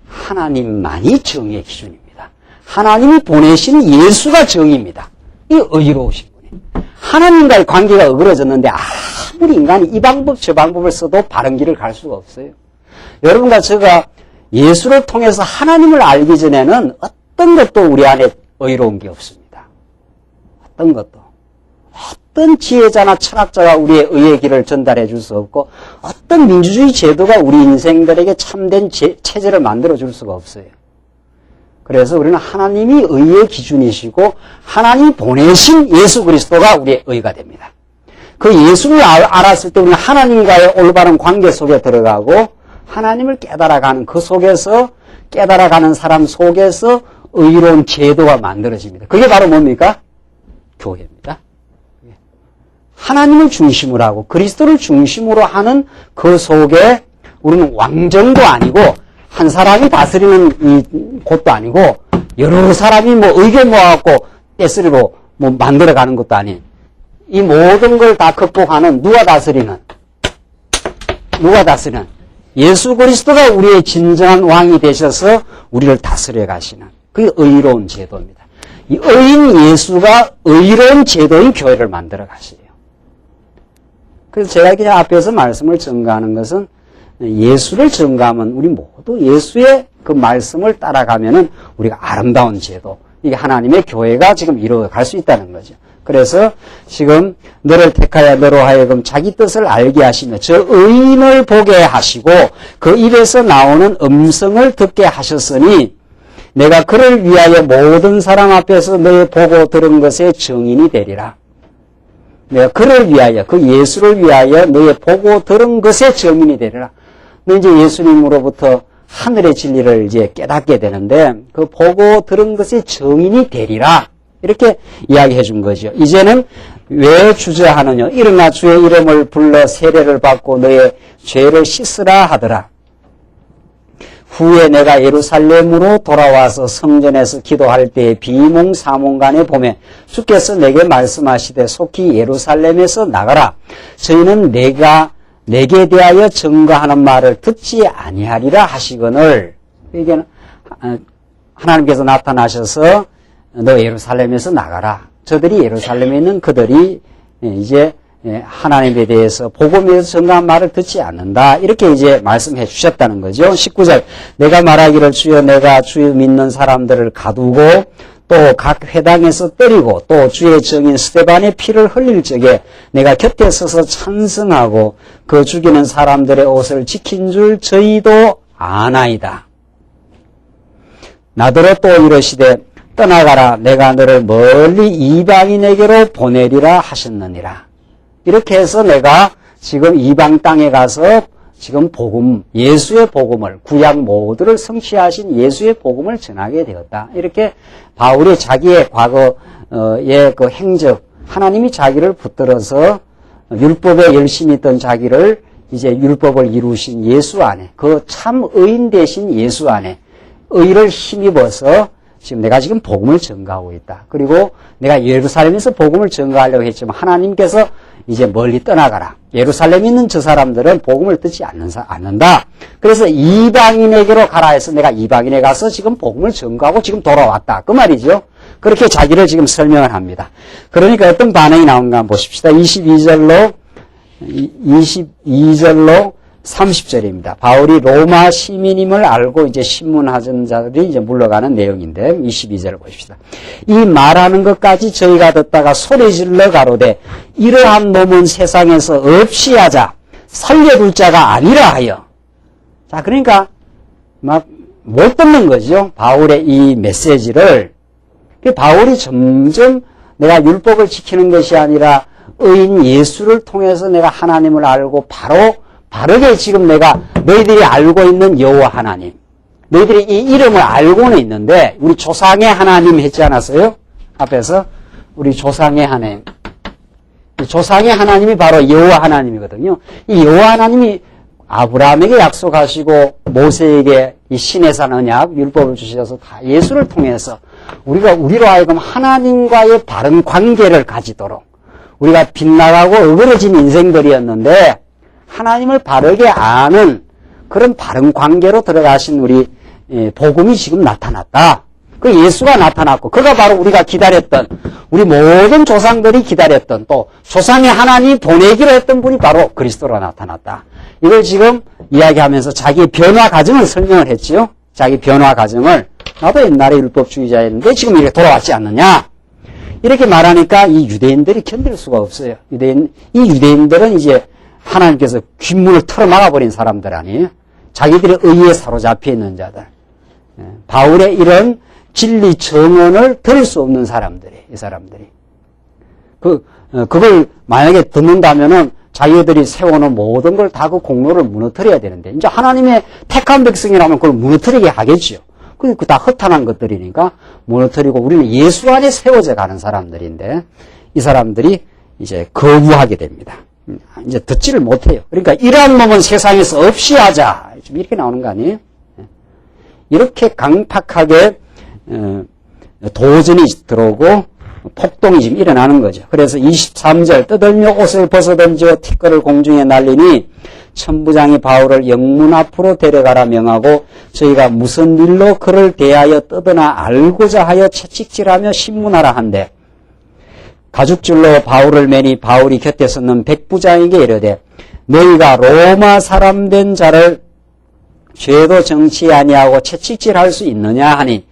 하나님만이 정의의 기준입니다. 하나님이 보내신 예수가 정의입니다. 이 의로우신 분이. 하나님과의 관계가 어그러졌는데 아무리 인간이 이 방법 저 방법을 써도 바른 길을 갈 수가 없어요. 여러분과 제가 예수를 통해서 하나님을 알기 전에는 어떤 것도 우리 안에 의로운 게 없습니다. 어떤 것도. 어떤 지혜자나 철학자가 우리의 의의 길을 전달해 줄 수 없고, 어떤 민주주의 제도가 우리 인생들에게 참된 체제를 만들어 줄 수가 없어요. 그래서 우리는 하나님이 의의 기준이시고 하나님이 보내신 예수 그리스도가 우리의 의가 됩니다. 그 예수를 알았을 때 우리는 하나님과의 올바른 관계 속에 들어가고 하나님을 깨달아가는 그 속에서, 깨달아가는 사람 속에서 의로운 제도가 만들어집니다. 그게 바로 뭡니까? 교회입니다. 하나님을 중심으로 하고 그리스도를 중심으로 하는 그 속에 우리는 왕정도 아니고 한 사람이 다스리는 이 곳도 아니고 여러 사람이 뭐 의견 모아갖고 떼쓰리로 뭐 만들어가는 것도 아닌, 이 모든 걸 다 극복하는 누가 다스리는 예수 그리스도가 우리의 진정한 왕이 되셔서 우리를 다스려 가시는, 그게 의로운 제도입니다. 이 의인 예수가 의로운 제도인 교회를 만들어 가시요. 그래서 제가 그냥 앞에서 말씀을 전가하는 것은, 예수를 전가하면 우리 모두 예수의 그 말씀을 따라가면은 우리가 아름다운 제도, 이게 하나님의 교회가 지금 이루어갈 수 있다는 거죠. 그래서 지금 너를 택하여 너로 하여금 자기 뜻을 알게 하시며 저 의인을 보게 하시고 그 입에서 나오는 음성을 듣게 하셨으니 내가 그를 위하여 모든 사람 앞에서 너의 보고 들은 것의 증인이 되리라. 내가 그를 위하여, 그 예수를 위하여 너의 보고 들은 것의 증인이 되리라. 너 이제 예수님으로부터 하늘의 진리를 이제 깨닫게 되는데 그 보고 들은 것의 증인이 되리라. 이렇게 이야기해 준 거죠. 이제는 왜 주저하느냐. 일어나 주의 이름을 불러 세례를 받고 너의 죄를 씻으라 하더라. 후에 내가 예루살렘으로 돌아와서 성전에서 기도할 때 비몽사몽간에 보매 주께서 내게 말씀하시되 속히 예루살렘에서 나가라. 저희는 내게 대하여 증거하는 말을 듣지 아니하리라 하시거늘. 이게 하나님께서 나타나셔서 너 예루살렘에서 나가라. 저들이 예루살렘에 있는 그들이 이제 하나님에 대해서 복음에서 증거한 말을 듣지 않는다. 이렇게 이제 말씀해 주셨다는 거죠. 19절. 내가 말하기를 주여 내가 주 믿는 사람들을 가두고 또 각 회당에서 때리고 또 주의 증인 스데반의 피를 흘릴 적에 내가 곁에 서서 찬성하고 그 죽이는 사람들의 옷을 지킨 줄 저희도 아나이다. 나더러 또 이르시되 떠나가라. 내가 너를 멀리 이방인에게로 보내리라 하셨느니라. 이렇게 해서 내가 지금 이방 땅에 가서 지금 복음, 예수의 복음을, 구약 모두를 성취하신 예수의 복음을 전하게 되었다. 이렇게 바울이 자기의 과거의 그 행적, 하나님이 자기를 붙들어서 율법에 열심히 있던 자기를 이제 율법을 이루신 예수 안에, 그 참 의인 되신 예수 안에 의를 힘입어서 지금 내가 지금 복음을 전가하고 있다. 그리고 내가 예루살렘에서 복음을 전가하려고 했지만 하나님께서 이제 멀리 떠나가라. 예루살렘에 있는 저 사람들은 복음을 듣지 않는다. 그래서 이방인에게로 가라 해서 내가 이방인에 가서 지금 복음을 전가하고 지금 돌아왔다. 그 말이죠. 그렇게 자기를 지금 설명을 합니다. 그러니까 어떤 반응이 나온가 한번 보십시다. 22절로 30절입니다. 바울이 로마 시민임을 알고 이제 신문하던 자들이 이제 물러가는 내용인데 22절을 보십시다. 이 말하는 것까지 저희가 듣다가 소리질러 가로되 이러한 놈은 세상에서 없이 하자 살려둘 자가 아니라 하여. 자, 그러니까 막 못 듣는 거죠. 바울의 이 메시지를. 바울이 점점 내가 율법을 지키는 것이 아니라 의인 예수를 통해서 내가 하나님을 알고 바르게 지금 내가 너희들이 알고 있는 여호와 하나님, 너희들이 이 이름을 알고는 있는데 우리 조상의 하나님 했지 않았어요? 앞에서 우리 조상의 하나님, 조상의 하나님이 바로 여호와 하나님이거든요. 이 여호와 하나님이 아브라함에게 약속하시고 모세에게 이 신의 산 언약 율법을 주셔서 다 예수를 통해서 우리로 하여금 하나님과의 바른 관계를 가지도록 우리가 빗나가고 어그러진 인생들이었는데 하나님을 바르게 아는 그런 바른 관계로 들어가신 우리 복음이 지금 나타났다. 그 예수가 나타났고 그가 바로 우리가 기다렸던 우리 모든 조상들이 기다렸던 또 조상의 하나님이 보내기로 했던 분이 바로 그리스도로 나타났다. 이걸 지금 이야기하면서 자기의 변화 과정을 설명을 했지요. 자기 변화 과정을 나도 옛날에 율법주의자였는데 지금 이렇게 돌아왔지 않느냐. 이렇게 말하니까 이 유대인들이 견딜 수가 없어요. 이 유대인들은 이제 하나님께서 귓문을 털어막아버린 사람들 아니에요. 자기들의 의에 사로잡혀 있는 자들. 바울의 이런 진리 정언을 들을 수 없는 사람들이, 이 사람들이. 그걸 만약에 듣는다면은 자기들이 세워놓은 모든 걸 다 그 공로를 무너뜨려야 되는데, 이제 하나님의 택한 백성이라면 그걸 무너뜨리게 하겠죠. 그 다 허탄한 것들이니까 무너뜨리고 우리는 예수 안에 세워져 가는 사람들인데, 이 사람들이 이제 거부하게 됩니다. 이제 듣지를 못해요. 그러니까 이러한 놈은 세상에서 없이 하자. 좀 이렇게 나오는 거 아니에요? 이렇게 강팍하게 도전이 들어오고 폭동이 지금 일어나는 거죠. 그래서 23절 떠들며 옷을 벗어던져 티끌을 공중에 날리니 천부장이 바울을 영문 앞으로 데려가라 명하고 저희가 무슨 일로 그를 대하여 떠드나 알고자 하여 채찍질하며 신문하라 한대. 가죽줄로 바울을 매니 바울이 곁에 섰는 백부장에게 이르되 너희가 로마 사람 된 자를 죄도 정치 아니하고 채찍질할 수 있느냐 하니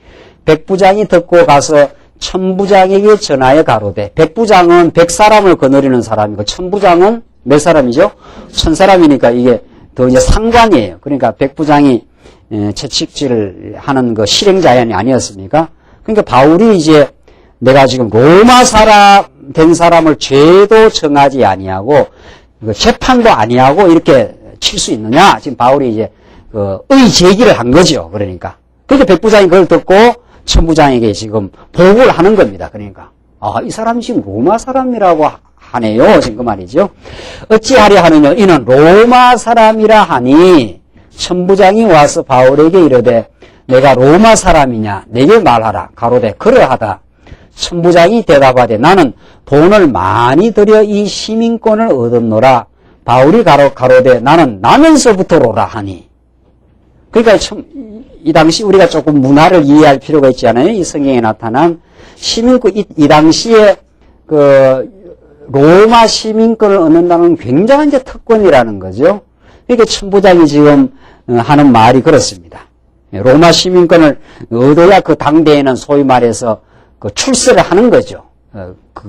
백부장이 듣고 가서 천부장에게 전하여 가로되. 백부장은 100사람을 거느리는 사람이고 천부장은 몇 사람이죠? 1000사람이니까 이게 더 이제 상관이에요. 그러니까 백부장이 채찍질을 하는 그 실행자연이 아니었습니까? 그러니까 바울이 이제 내가 지금 로마 사람 된 사람을 죄도 정하지 아니하고 재판도 아니하고 이렇게 칠 수 있느냐? 지금 바울이 이제 의 제기를 한 거죠. 그러니까 백부장이 그걸 듣고 천부장에게 지금 보고를 하는 겁니다. 그러니까 이 사람이 지금 로마 사람이라고 하네요. 지금 그 말이죠. 어찌하려 하느냐? 이는 로마 사람이라 하니 천부장이 와서 바울에게 이르되 내가 로마 사람이냐? 내게 말하라. 가로되 그러하다. 천부장이 대답하되 나는 돈을 많이 들여 이 시민권을 얻었노라. 바울이 가로되 나는 나면서부터로라 하니. 그러니까 이 당시 우리가 조금 문화를 이해할 필요가 있지 않아요? 이 성경에 나타난 시민권, 이 당시에 로마 시민권을 얻는다는 굉장한 이제 특권이라는 거죠. 그러니까 천부장이 지금 하는 말이 그렇습니다. 로마 시민권을 얻어야 그 당대에는 소위 말해서 출세를 하는 거죠.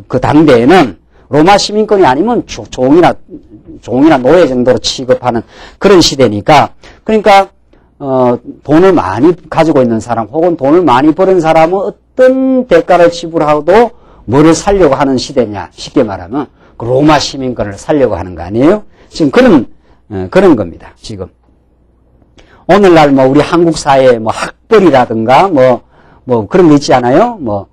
그 당대에는 로마 시민권이 아니면 종이나 노예 정도로 취급하는 그런 시대니까. 그러니까 돈을 많이 가지고 있는 사람 혹은 돈을 많이 버는 사람은 어떤 대가를 지불하고도 뭐를 살려고 하는 시대냐. 쉽게 말하면 그 로마 시민권을 살려고 하는 거 아니에요? 지금 그런 겁니다. 지금. 오늘날 뭐 우리 한국 사회에 뭐 학벌이라든가 뭐 그런 거 있지 않아요? 뭐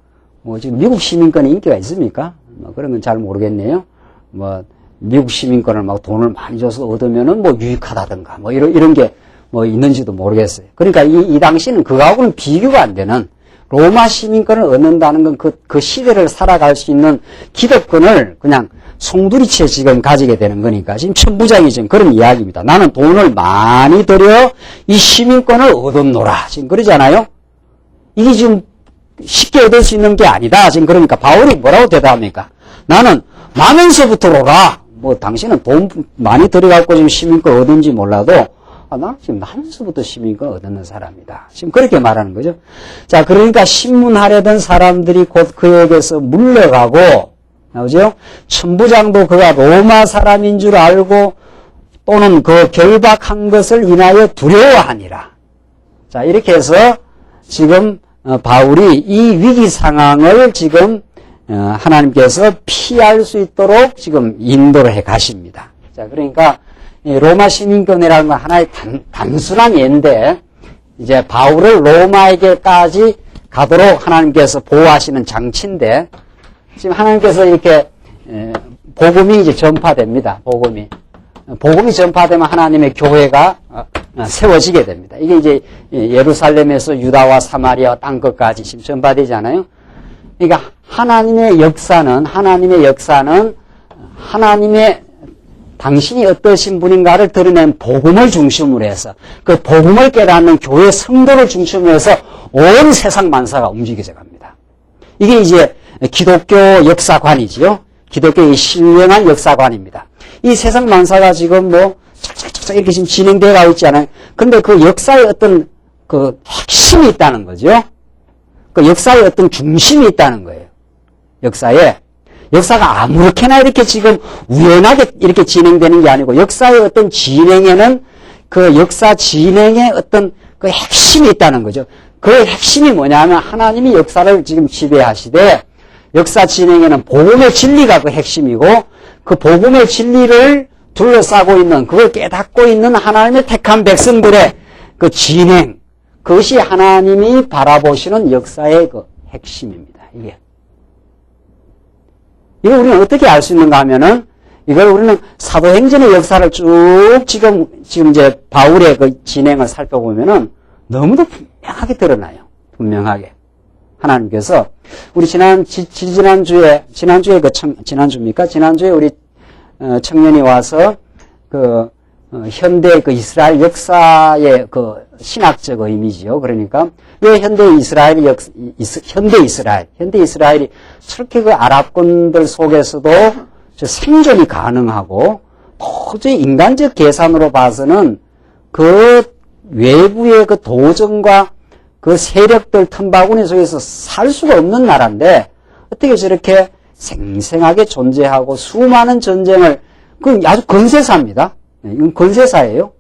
지금 미국 시민권에 인기가 있습니까? 뭐 그런 건 잘 모르겠네요. 뭐 미국 시민권을 막 돈을 많이 줘서 얻으면은 뭐 유익하다든가 뭐 이런 게 뭐 있는지도 모르겠어요. 그러니까 이 당시는 그거하고는 비교가 안 되는 로마 시민권을 얻는다는 건 그 시대를 살아갈 수 있는 기득권을 그냥 송두리째 지금 가지게 되는 거니까 지금 천부장이 지금 그런 이야기입니다. 나는 돈을 많이 들여 이 시민권을 얻었노라. 지금 그러잖아요. 이게 지금 쉽게 얻을 수 있는 게 아니다. 지금 그러니까 바울이 뭐라고 대답합니까? 나는 나면서부터로라. 뭐 당신은 돈 많이 들여갖고 지금 시민권 얻은지 몰라도 나는 지금 나면서부터 시민권 얻는 사람이다. 지금 그렇게 말하는 거죠. 자, 그러니까 신문하려던 사람들이 곧 그에게서 물러가고 나오죠? 천부장도 그가 로마 사람인 줄 알고 또는 그 결박한 것을 인하여 두려워하니라. 자, 이렇게 해서 지금 바울이 이 위기 상황을 지금 하나님께서 피할 수 있도록 지금 인도를 해 가십니다. 자, 그러니까 로마 시민권이라는 건 하나의 단순한 예인데 이제 바울을 로마에게까지 가도록 하나님께서 보호하시는 장치인데 지금 하나님께서 이렇게 복음이 이제 전파됩니다. 복음이 전파되면 하나님의 교회가 세워지게 됩니다. 이게 이제 예루살렘에서 유다와 사마리아 땅끝까지 지금 전파되지 않아요? 그러니까 하나님의 역사는 당신이 어떠신 분인가를 드러낸 복음을 중심으로 해서 그 복음을 깨닫는 교회 성도를 중심으로 해서 온 세상 만사가 움직여져 갑니다. 이게 이제 기독교 역사관이지요. 기독교의 신령한 역사관입니다. 이 세상 만사가 지금 뭐 착착착착 이렇게 지금 진행되어 가고 있지 않아요? 근데 그 역사의 어떤 그 핵심이 있다는 거죠. 그 역사의 어떤 중심이 있다는 거예요. 역사가 아무렇게나 이렇게 지금 우연하게 이렇게 진행되는 게 아니고 역사의 어떤 진행에는 그 역사 진행에 어떤 그 핵심이 있다는 거죠. 그 핵심이 뭐냐면 하나님이 역사를 지금 지배하시되 역사 진행에는 복음의 진리가 그 핵심이고 그 복음의 진리를 둘러싸고 있는 그걸 깨닫고 있는 하나님의 택한 백성들의 그 진행 그것이 하나님이 바라보시는 역사의 그 핵심입니다. 이걸 우리는 어떻게 알 수 있는가 하면은, 이걸 우리는 사도행전의 역사를 쭉 지금 이제 바울의 그 진행을 살펴보면은 너무도 분명하게 드러나요. 분명하게. 하나님께서, 우리 지난주에 우리, 청년이 와서 현대 그 이스라엘 역사의 그 신학적 의미지요. 그러니까 왜 현대 이스라엘이 저렇게 그 아랍군들 속에서도 생존이 가능하고 도저히 인간적 계산으로 봐서는 그 외부의 그 도전과 그 세력들 틈바구니 속에서 살 수가 없는 나라인데 어떻게 저렇게 생생하게 존재하고 수많은 전쟁을 그 아주 건세사입니다. 이건 건세사예요.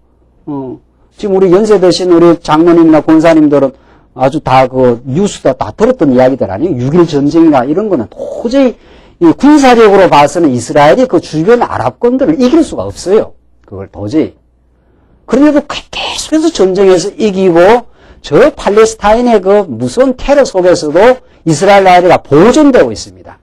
지금 우리 연세 드신 우리 장로님이나 권사님들은 아주 다 그 뉴스다 다 들었던 이야기들 아니에요? 6.1 전쟁이나 이런 거는 도저히 이 군사력으로 봐서는 이스라엘이 그 주변 아랍권들을 이길 수가 없어요. 그걸 도저히. 그런데도 계속해서 전쟁에서 이기고 저 팔레스타인의 그 무서운 테러 속에서도 이스라엘 나라가 보존되고 있습니다.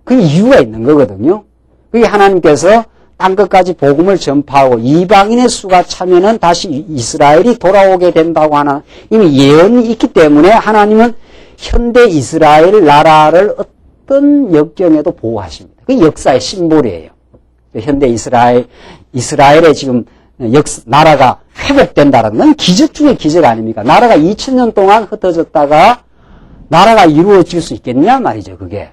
그 이유가 있는 거거든요. 그게 하나님께서 땅끝까지 복음을 전파하고 이방인의 수가 차면은 다시 이스라엘이 돌아오게 된다고 하는 이미 예언이 있기 때문에 하나님은 현대 이스라엘 나라를 어떤 역경에도 보호하십니다. 그게 역사의 심볼이에요. 현대 이스라엘의 지금 나라가 회복된다는 건 기적 중의 기적 아닙니까? 나라가 2000년 동안 흩어졌다가 나라가 이루어질 수 있겠냐 말이죠, 그게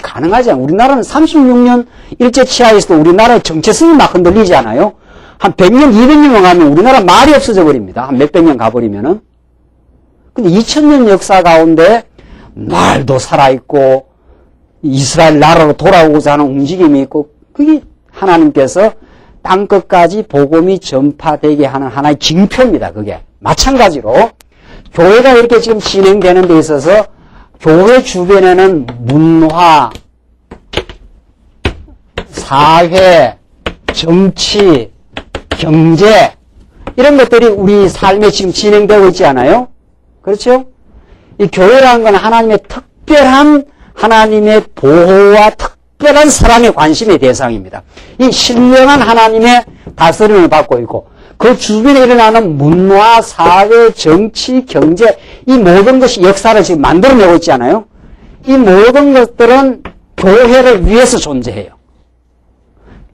가능하지 않아요. 우리나라는 36년 일제 치하에서도 우리나라의 정체성이 막 흔들리지 않아요? 한 100년, 200년 가면 우리나라 말이 없어져 버립니다. 한 몇백 년 가버리면은. 근데 2000년 역사 가운데 말도 살아있고 이스라엘 나라로 돌아오고자 하는 움직임이 있고 그게 하나님께서 땅끝까지 복음이 전파되게 하는 하나의 징표입니다. 그게. 마찬가지로 교회가 이렇게 지금 진행되는 데 있어서 교회 주변에는 문화, 사회, 정치, 경제 이런 것들이 우리 삶에 지금 진행되고 있지 않아요? 그렇죠? 이 교회라는 건 하나님의 특별한 하나님의 보호와 특별한 사랑의 관심의 대상입니다. 이 신령한 하나님의 다스림을 받고 있고 그 주변에 일어나는 문화, 사회, 정치, 경제 이 모든 것이 역사를 지금 만들어내고 있지 않아요? 이 모든 것들은 교회를 위해서 존재해요.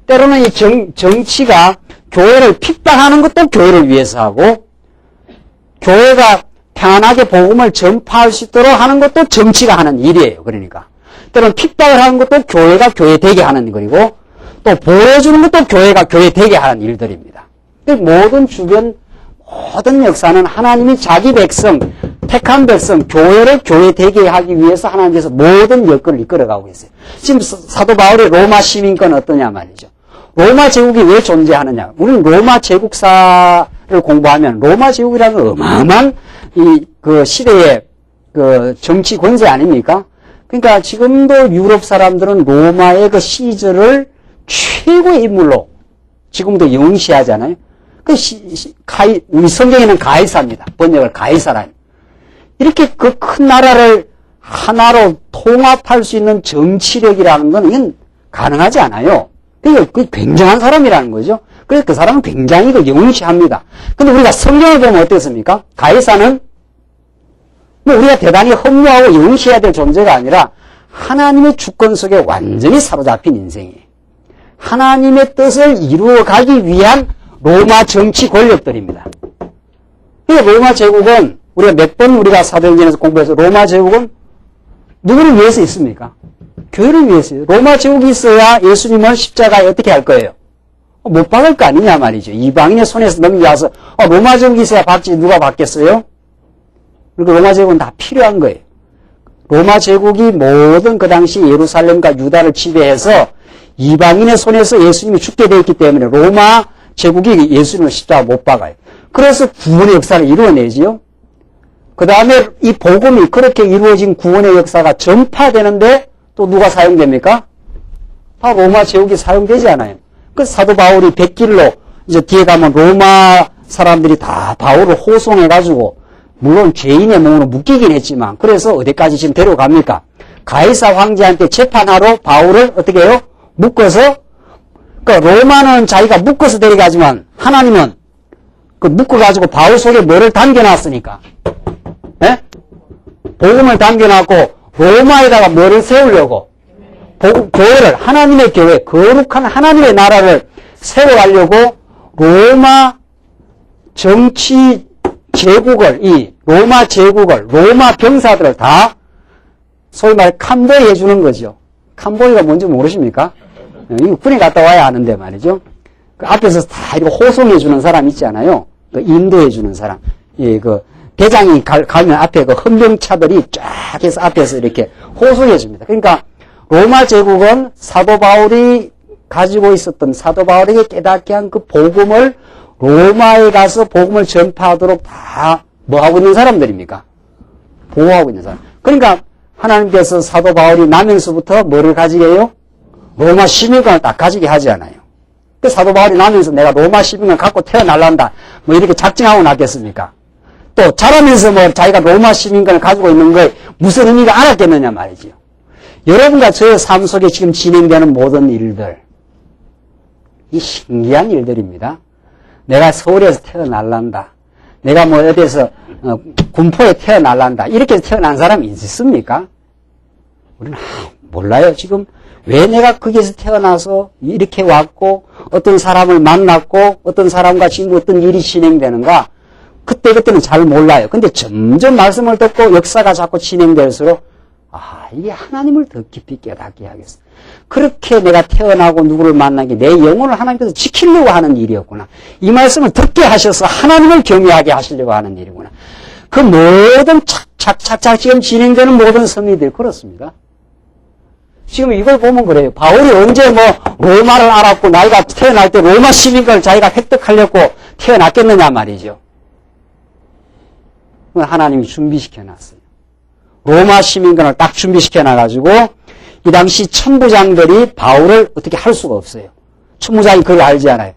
때로는 이 정치가 교회를 핍박하는 것도 교회를 위해서 하고 교회가 편하게 복음을 전파할 수 있도록 하는 것도 정치가 하는 일이에요. 그러니까 때로는 핍박을 하는 것도 교회가 교회 되게 하는 일이고 또 보여주는 것도 교회가 교회 되게 하는 일들입니다. 모든 주변 모든 역사는 하나님이 자기 백성 택한 백성 교회를 교회 되게 하기 위해서 하나님께서 모든 여건을 이끌어가고 계세요. 지금 사도 바울의 로마 시민권은 어떠냐 말이죠. 로마 제국이 왜 존재하느냐. 우리는 로마 제국사를 공부하면 로마 제국이라는 건 어마어마한 그 시대의 그 정치 권세 아닙니까? 그러니까 지금도 유럽 사람들은 로마의 그 시절을 최고의 인물로 지금도 영시하잖아요. 우리 성경에는 가이사입니다. 번역을 가이사라. 이렇게 그 큰 나라를 하나로 통합할 수 있는 정치력이라는 건 이건 가능하지 않아요. 그 굉장한 사람이라는 거죠. 그래서 그 사람은 굉장히 그 영시합니다. 근데 우리가 성경을 보면 어떻습니까? 가이사는 뭐 우리가 대단히 험무하고 영시해야 될 존재가 아니라 하나님의 주권 속에 완전히 사로잡힌 인생이에요. 하나님의 뜻을 이루어가기 위한 로마 정치 권력들입니다. 그러니까 로마 제국은 우리가 몇 번 우리가 사도행전에서 공부해서 로마 제국은 누구를 위해서 있습니까? 교회를 위해서요. 로마 제국이 있어야 예수님을 십자가에 어떻게 할 거예요? 못 박을 거 아니냐 말이죠. 이방인의 손에서 넘겨와서 로마 제국이 있어야 박지 누가 받겠어요? 그리고 로마 제국은 다 필요한 거예요. 로마 제국이 모든 그 당시 예루살렘과 유다를 지배해서 이방인의 손에서 예수님이 죽게 되어 있기 때문에 로마 제국이 예수님을 십자가 못 박아요. 그래서 구원의 역사를 이루어내지요. 그 다음에 이 복음이 그렇게 이루어진 구원의 역사가 전파되는데 또 누가 사용됩니까? 다 로마 제국이 사용되지 않아요. 그 사도 바울이 백길로 이제 뒤에 가면 로마 사람들이 다 바울을 호송해가지고 물론 죄인의 몸으로 묶이긴 했지만 그래서 어디까지 지금 데려갑니까? 가이사 황제한테 재판하러 바울을 어떻게 해요? 묶어서 그러니까 로마는 자기가 묶어서 데려가지만 하나님은 그 묶어가지고 바울 속에 뭐를 담겨놨으니까 예? 복음을 담겨놨고 로마에다가 뭐를 세우려고? 교회를, 하나님의 교회, 거룩한 하나님의 나라를 세워가려고 로마 정치 제국을, 로마 제국을, 로마 병사들을 다 소위 말해 캄보이 해주는 거죠. 캄보이가 뭔지 모르십니까? 이거 군에 갔다 와야 아는데 말이죠. 그 앞에서 다 이렇게 호송해주는 사람 있지 않아요? 그 인도해주는 사람. 대장이 가면 앞에 그 헌병차들이 쫙 해서 앞에서 이렇게 호송해 줍니다. 그러니까 로마 제국은 사도 바울이 가지고 있었던 사도 바울에게 깨닫게 한 그 복음을 로마에 가서 복음을 전파하도록 다 뭐 하고 있는 사람들입니까? 보호하고 있는 사람. 그러니까 하나님께서 사도 바울이 나면서부터 뭐를 가지게 해요? 로마 시민권을 딱 가지게 하지 않아요. 그 사도 바울이 나면서 내가 로마 시민권을 갖고 태어날란다. 뭐 이렇게 작정하고 났겠습니까? 또 자라면서 뭐 자기가 로마 시민권을 가지고 있는 거에 무슨 의미가 알았겠느냐 말이지요. 여러분과 저의 삶 속에 지금 진행되는 모든 일들, 이 신기한 일들입니다. 내가 서울에서 태어날란다. 내가 뭐 어디에서 군포에 태어날란다. 이렇게 태어난 사람이 있습니까? 우리는 몰라요. 지금 왜 내가 거기에서 태어나서 이렇게 왔고 어떤 사람을 만났고 어떤 사람과 지금 어떤 일이 진행되는가 그때는 잘 몰라요. 근데 점점 말씀을 듣고 역사가 자꾸 진행될수록 이게 하나님을 더 깊이 깨닫게 하겠어. 그렇게 내가 태어나고 누구를 만난 게 내 영혼을 하나님께서 지키려고 하는 일이었구나. 이 말씀을 듣게 하셔서 하나님을 경외하게 하시려고 하는 일이구나. 그 모든 착착착 지금 진행되는 모든 섭리들이 그렇습니다. 지금 이걸 보면 그래요. 바울이 언제 뭐 로마를 알았고 나이가 태어날 때 로마 시민권을 자기가 획득하려고 태어났겠느냐 말이죠. 하나님이 준비시켜놨어요. 로마 시민권을 딱 준비시켜놔가지고 이 당시 천부장들이 바울을 어떻게 할 수가 없어요. 천부장이 그걸 알지 않아요.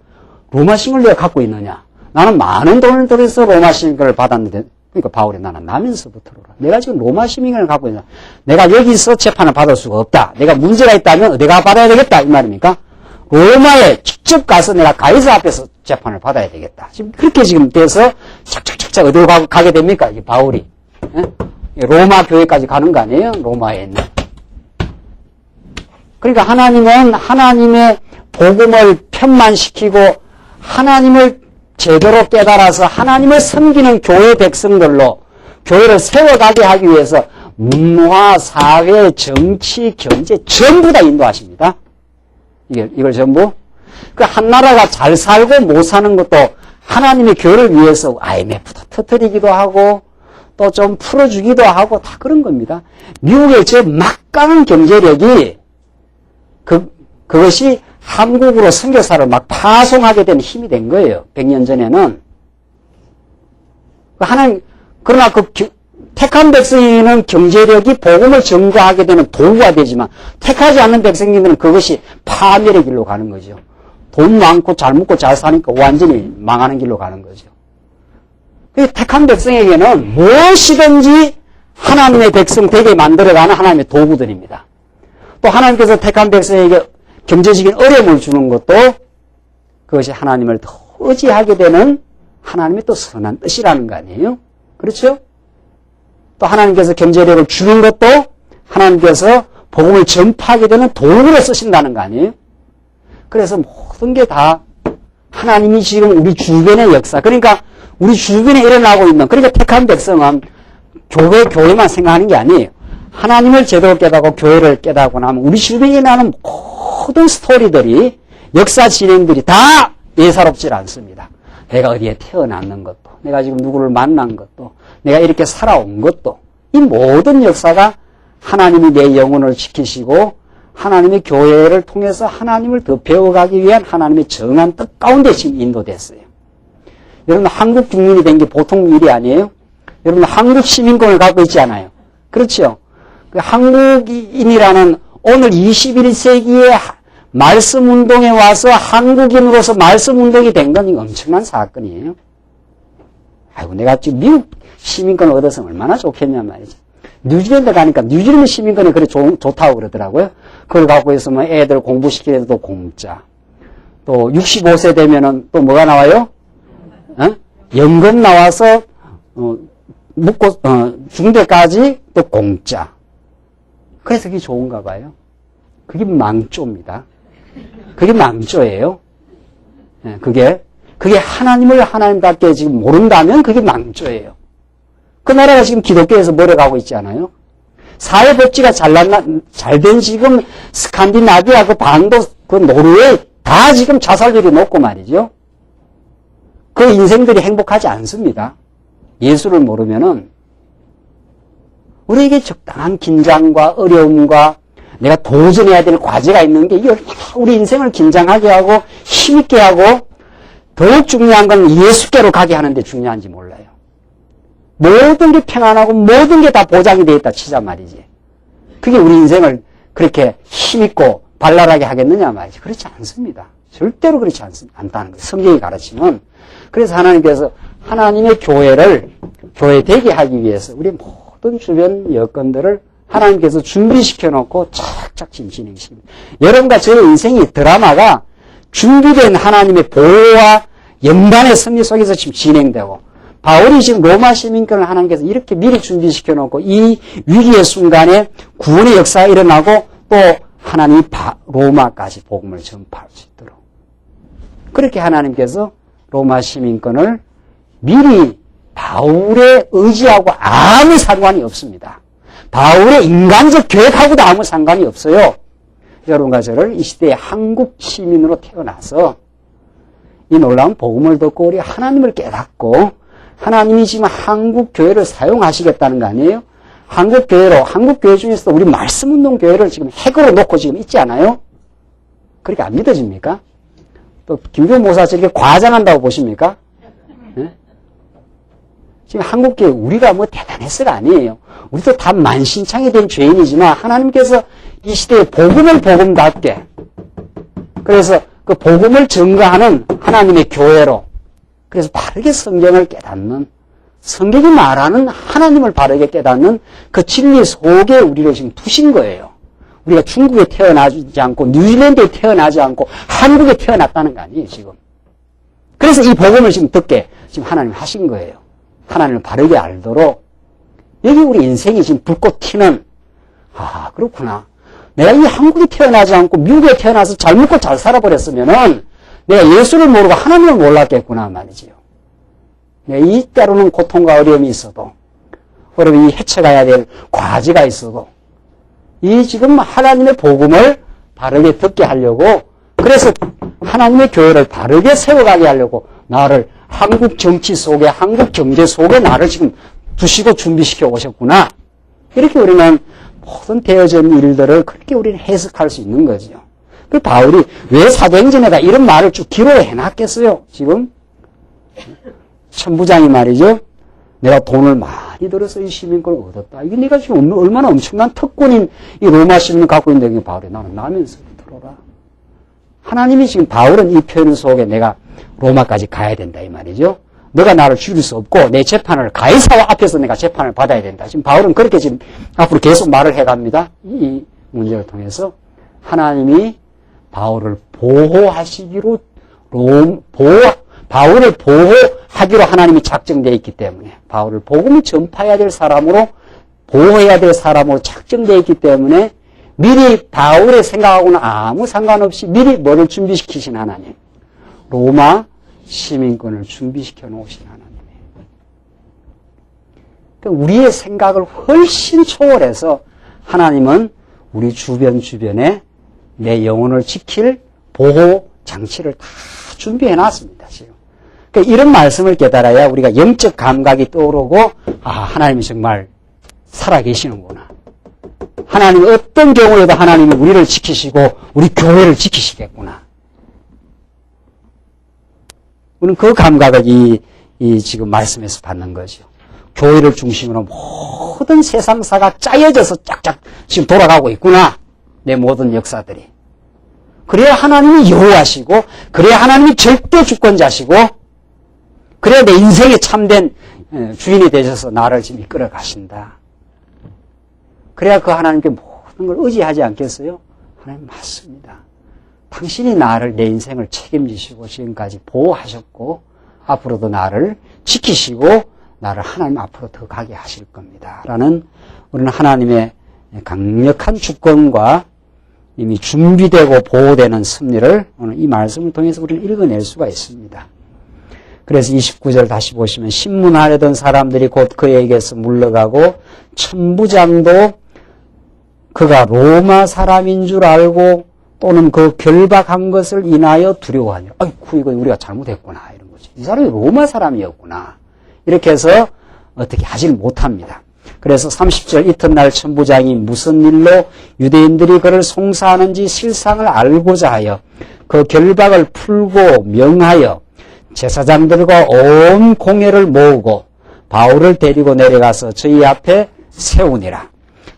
로마 시민을 내가 갖고 있느냐. 나는 많은 돈을 들여서 로마 시민권을 받았는데, 그러니까 바울이 나는 나면서부터 내가 지금 로마 시민권을 갖고 있느냐. 내가 여기서 재판을 받을 수가 없다. 내가 문제가 있다면 내가 받아야 되겠다. 이 말입니까? 로마에 직접 가서 내가 가이사 앞에서 재판을 받아야 되겠다. 지금 그렇게 지금 돼서 착착착착 어디로 가게 됩니까? 이 바울이. 예? 로마 교회까지 가는 거 아니에요? 로마에 있는. 그러니까 하나님은 하나님의 복음을 편만시키고 하나님을 제대로 깨달아서 하나님을 섬기는 교회 백성들로 교회를 세워가게 하기 위해서 문화, 사회, 정치, 경제 전부 다 인도하십니다. 이걸 전부. 그 한 나라가 잘 살고 못 사는 것도 하나님의 교회를 위해서 IMF도 터뜨리기도 하고 또 좀 풀어주기도 하고 다 그런 겁니다. 미국의 저 막강한 경제력이 그것이 한국으로 선교사를 막 파송하게 된 힘이 된 거예요. 100년 전에는. 그러나 택한 백성이는 경제력이 복음을 전가하게 되는 도구가 되지만 택하지 않는 백성들은 그것이 파멸의 길로 가는 거죠. 돈 많고 잘 먹고 잘 사니까 완전히 망하는 길로 가는 거죠. 택한 백성에게는 무엇이든지 하나님의 백성 되게 만들어가는 하나님의 도구들입니다. 또 하나님께서 택한 백성에게 경제적인 어려움을 주는 것도 그것이 하나님을 더 의지하게 되는 하나님의 또 선한 뜻이라는 거 아니에요? 그렇죠? 또 하나님께서 경제력을 주는 것도 하나님께서 복음을 전파하게 되는 도구로 쓰신다는 거 아니에요? 그래서 모든 게 다 하나님이 지금 우리 주변의 역사, 그러니까 우리 주변에 일어나고 있는, 그러니까 택한 백성은 교회만 생각하는 게 아니에요. 하나님을 제대로 깨닫고 교회를 깨닫고 나면 우리 주변에 일어나는 모든 스토리들이, 역사 진행들이 다 예사롭지 않습니다. 내가 어디에 태어났는 것도, 내가 지금 누구를 만난 것도, 내가 이렇게 살아온 것도, 이 모든 역사가 하나님이 내 영혼을 지키시고 하나님의 교회를 통해서 하나님을 더 배워가기 위한 하나님의 정한 뜻 가운데 지금 인도됐어요. 여러분, 한국 국민이 된 게 보통 일이 아니에요? 여러분, 한국 시민권을 갖고 있지 않아요? 그렇죠? 그 한국인이라는 오늘 21세기의 말씀운동에 와서 한국인으로서 말씀운동이 된 건 엄청난 사건이에요. 아이고, 내가 지금 미국 시민권을 얻어서 얼마나 좋겠냐 말이죠. 뉴질랜드 가니까 뉴질랜드 시민권이 그래 좋다고 그러더라고요. 그걸 갖고 있으면 애들 공부시키려도 공짜. 또 65세 되면은 또 뭐가 나와요? 연금 나와서 죽은 데까지 또 공짜. 그래서 그게 좋은가 봐요. 그게 망조입니다. 그게 망조예요. 그게 하나님을 하나님답게 지금 모른다면 그게 망조예요. 그 나라가 지금 기독교에서 멀어가고 있지 않아요? 사회복지가 잘된 지금 스칸디나비아 그 반도 그 노르웨이 다 지금 자살률이 높고 말이죠. 그 인생들이 행복하지 않습니다. 예수를 모르면은 우리에게 적당한 긴장과 어려움과 내가 도전해야 될 과제가 있는 게 우리 인생을 긴장하게 하고 힘있게 하고 더욱 중요한 건 예수께로 가게 하는데 중요한지 몰라요. 모든 게 평안하고 모든 게 다 보장이 되어 있다 치자 말이지. 그게 우리 인생을 그렇게 힘있고 발랄하게 하겠느냐 말이지. 그렇지 않습니다. 절대로 그렇지 않다는 거예요. 성경이 가르치면. 그래서 하나님께서 하나님의 교회 되게 하기 위해서 우리 모든 주변 여건들을 하나님께서 준비시켜 놓고 착착 지금 진행시킵니다. 여러분과 저의 인생이 드라마가 준비된 하나님의 보호와 연단의 승리 속에서 지금 진행되고 바울이 지금 로마 시민권을 하나님께서 이렇게 미리 준비시켜 놓고 이 위기의 순간에 구원의 역사가 일어나고 또 하나님이 로마까지 복음을 전파할 수 있도록 그렇게 하나님께서 로마 시민권을 미리 바울의 의지하고 아무 상관이 없습니다. 바울의 인간적 계획하고도 아무 상관이 없어요. 여러분과 저를 이 시대의 한국 시민으로 태어나서 이 놀라운 복음을 듣고 우리 하나님을 깨닫고 하나님이 지금 한국 교회를 사용하시겠다는 거 아니에요? 한국 교회 중에서도 우리 말씀운동 교회를 지금 핵으로 놓고 지금 있지 않아요? 그렇게 안 믿어집니까? 또 김규 목사 저렇게 과장한다고 보십니까? 네? 지금 한국 교회 우리가 뭐 대단해서가 아니에요. 우리도 다 만신창이 된 죄인이지만 하나님께서 이 시대의 복음을 복음답게, 그래서 그 복음을 증거하는 하나님의 교회로, 그래서 바르게 성경을 깨닫는, 성경이 말하는 하나님을 바르게 깨닫는 그 진리 속에 우리를 지금 두신 거예요. 우리가 중국에 태어나지 않고 뉴질랜드에 태어나지 않고 한국에 태어났다는 거 아니에요, 지금. 그래서 이 복음을 지금 듣게 지금 하나님 하신 거예요. 하나님을 바르게 알도록. 여기 우리 인생이 지금 불꽃 튀는, 아, 그렇구나. 내가 이 한국에 태어나지 않고 미국에 태어나서 잘 먹고 잘 살아버렸으면은 내가 예수를 모르고 하나님을 몰랐겠구나 말이지요. 이 때로는 고통과 어려움이 있어도, 여러분 이 헤쳐가야 될 과제가 있어도, 이 지금 하나님의 복음을 바르게 듣게 하려고, 그래서 하나님의 교회를 바르게 세워가게 하려고 나를 한국 정치 속에, 한국 경제 속에 나를 지금 두시고 준비시켜 오셨구나. 이렇게 우리는 모든 되어진 일들을 그렇게 우리는 해석할 수 있는 거죠. 그 바울이 왜 사도행전에다 이런 말을 쭉 기록을 해놨겠어요? 지금 천부장이 말이죠. 내가 돈을 많이 들어서 이 시민권을 얻었다. 이게 내가 지금 얼마나 엄청난 특권인 이 로마 시민을 갖고 있는데 바울이 나는 나면서 들어라. 하나님이 지금 바울은 이 표현 속에 내가 로마까지 가야 된다 이 말이죠. 너가 나를 죽일 수 없고 내 재판을 가이사 앞에서 내가 재판을 받아야 된다. 지금 바울은 그렇게 지금 앞으로 계속 말을 해갑니다. 이 문제를 통해서 하나님이 바울을 보호하시기로 바울을 보호하기로 하나님이 작정되어 있기 때문에 바울을 복음을 전파해야 될 사람으로 보호해야 될 사람으로 작정되어 있기 때문에 미리 바울의 생각하고는 아무 상관없이 미리 뭐를 준비시키신 하나님. 로마 시민권을 준비시켜 놓으신 하나님이에요. 그러니까 우리의 생각을 훨씬 초월해서 하나님은 우리 주변에 내 영혼을 지킬 보호 장치를 다 준비해 놨습니다. 지금. 그러니까 이런 말씀을 깨달아야 우리가 영적 감각이 떠오르고 아, 하나님이 정말 살아계시는구나. 하나님이 어떤 경우에도 하나님이 우리를 지키시고 우리 교회를 지키시겠구나. 우리는 그 감각을 이 지금 말씀에서 받는 거죠. 교회를 중심으로 모든 세상사가 짜여져서 쫙쫙 지금 돌아가고 있구나. 내 모든 역사들이. 그래야 하나님이 여호와시고, 그래야 하나님이 절대 주권자시고, 그래야 내 인생의 참된 주인이 되셔서 나를 지금 이끌어 가신다. 그래야 그 하나님께 모든 걸 의지하지 않겠어요? 하나님 맞습니다. 당신이 나를, 내 인생을 책임지시고 지금까지 보호하셨고 앞으로도 나를 지키시고 나를 하나님 앞으로 더 가게 하실 겁니다. 라는 우리는 하나님의 강력한 주권과 이미 준비되고 보호되는 섭리를 오늘 이 말씀을 통해서 우리는 읽어낼 수가 있습니다. 그래서 29절 다시 보시면 신문하려던 사람들이 곧 그에게서 물러가고 천부장도 그가 로마 사람인 줄 알고 또는 그 결박한 것을 인하여 두려워하냐. 아이고, 이거 우리가 잘못했구나. 이런 거죠. 이 사람이 로마 사람이었구나. 이렇게 해서 어떻게 하질 못합니다. 그래서 30절 이튿날 천부장이 무슨 일로 유대인들이 그를 송사하는지 실상을 알고자 하여 그 결박을 풀고 명하여 제사장들과 온 공회를 모으고 바울을 데리고 내려가서 저희 앞에 세우니라.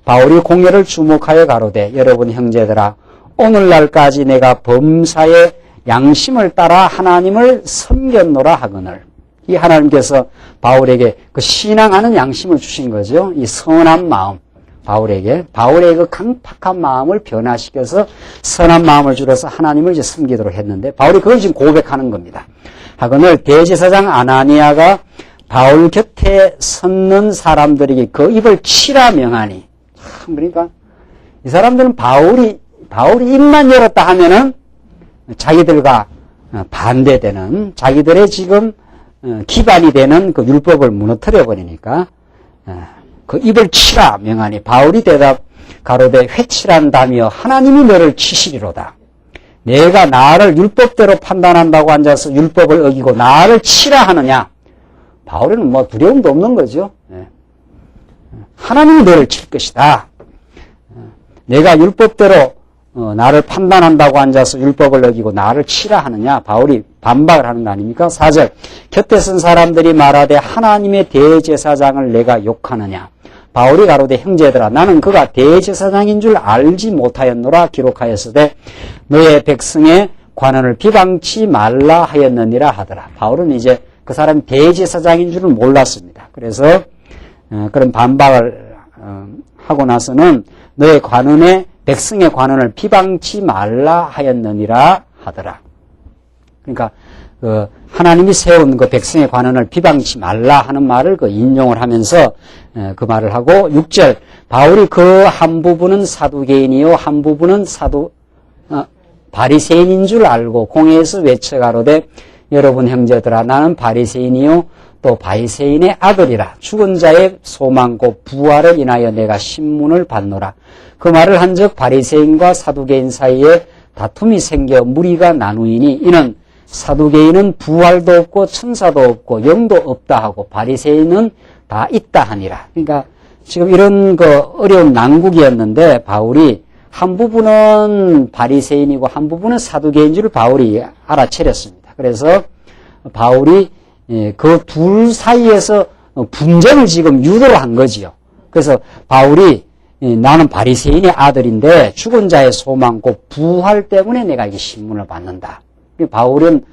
바울이 공회를 주목하여 가로되 여러분 형제들아 오늘날까지 내가 범사의 양심을 따라 하나님을 섬겼노라 하거늘. 이 하나님께서 바울에게 그 신앙하는 양심을 주신 거죠. 이 선한 마음, 바울의 그 강팍한 마음을 변화시켜서 선한 마음을 줄여서 하나님을 이제 섬기도록 했는데 바울이 그걸 지금 고백하는 겁니다. 하거늘 대제사장 아나니아가 바울 곁에 섰는 사람들에게 그 입을 치라 명하니. 참 그러니까 이 사람들은 바울이 입만 열었다 하면은 자기들과 반대되는 자기들의 지금 기반이 되는 그 율법을 무너뜨려 버리니까 그 입을 치라 명하니 바울이 대답 가로되 회치란다며 하나님이 너를 치시리로다. 내가 나를 율법대로 판단한다고 앉아서 율법을 어기고 나를 치라 하느냐. 바울에는 뭐 두려움도 없는 거죠. 하나님이 너를 칠 것이다. 내가 율법대로 나를 판단한다고 앉아서 율법을 어기고 나를 치라 하느냐. 바울이 반박을 하는 거 아닙니까? 4절 곁에 선 사람들이 말하되 하나님의 대제사장을 내가 욕하느냐. 바울이 가로되 형제들아 나는 그가 대제사장인 줄 알지 못하였노라 기록하였으되 너의 백성의 관원을 비방치 말라 하였느니라 하더라. 바울은 이제 그 사람이 대제사장인 줄은 몰랐습니다. 그래서 그런 반박을 하고 나서는 너의 관원의 백성의 관원을 비방치 말라 하였느니라 하더라. 그러니까 하나님이 세운 그 백성의 관원을 비방치 말라 하는 말을 인용을 하면서 그 말을 하고 6절 바울이 그 한 부분은 사두개인이요 한 부분은 바리새인인 줄 알고 공회에서 외쳐가로되 여러분 형제들아 나는 바리새인이요 또 바리새인의 아들이라 죽은 자의 소망 곧 부활을 인하여 내가 신문을 받노라. 그 말을 한즉 바리새인과 사두개인 사이에 다툼이 생겨 무리가 나누이니 이는 사두개인은 부활도 없고 천사도 없고 영도 없다 하고 바리새인은 다 있다 하니라. 그러니까 지금 이런 어려운 난국이었는데 바울이 한 부분은 바리새인이고 한 부분은 사두개인 줄 바울이 알아차렸습니다. 그래서 바울이 그 둘 사이에서 분쟁을 지금 유도를 한 거지요. 그래서 바울이 나는 바리새인의 아들인데 죽은 자의 소망 곧 부활 때문에 내가 이 신문을 받는다. 바울은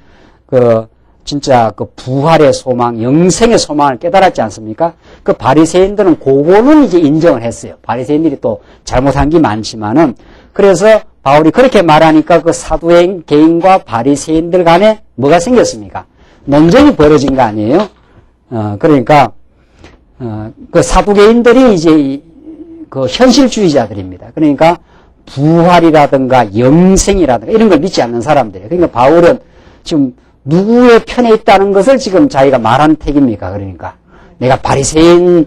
진짜 부활의 소망, 영생의 소망을 깨달았지 않습니까? 그 바리새인들은 그거는 이제 인정을 했어요. 바리새인들이 또 잘못한 게 많지만은 그래서 바울이 그렇게 말하니까 그 사두개인과 바리새인들 간에 뭐가 생겼습니까? 논쟁이 벌어진 거 아니에요? 그러니까 그 사두개인들이 이제 그 현실주의자들입니다. 그러니까 부활이라든가 영생이라든가 이런 걸 믿지 않는 사람들이에요. 그러니까 바울은 지금 누구의 편에 있다는 것을 지금 자기가 말한 택입니까? 그러니까 내가 바리새인의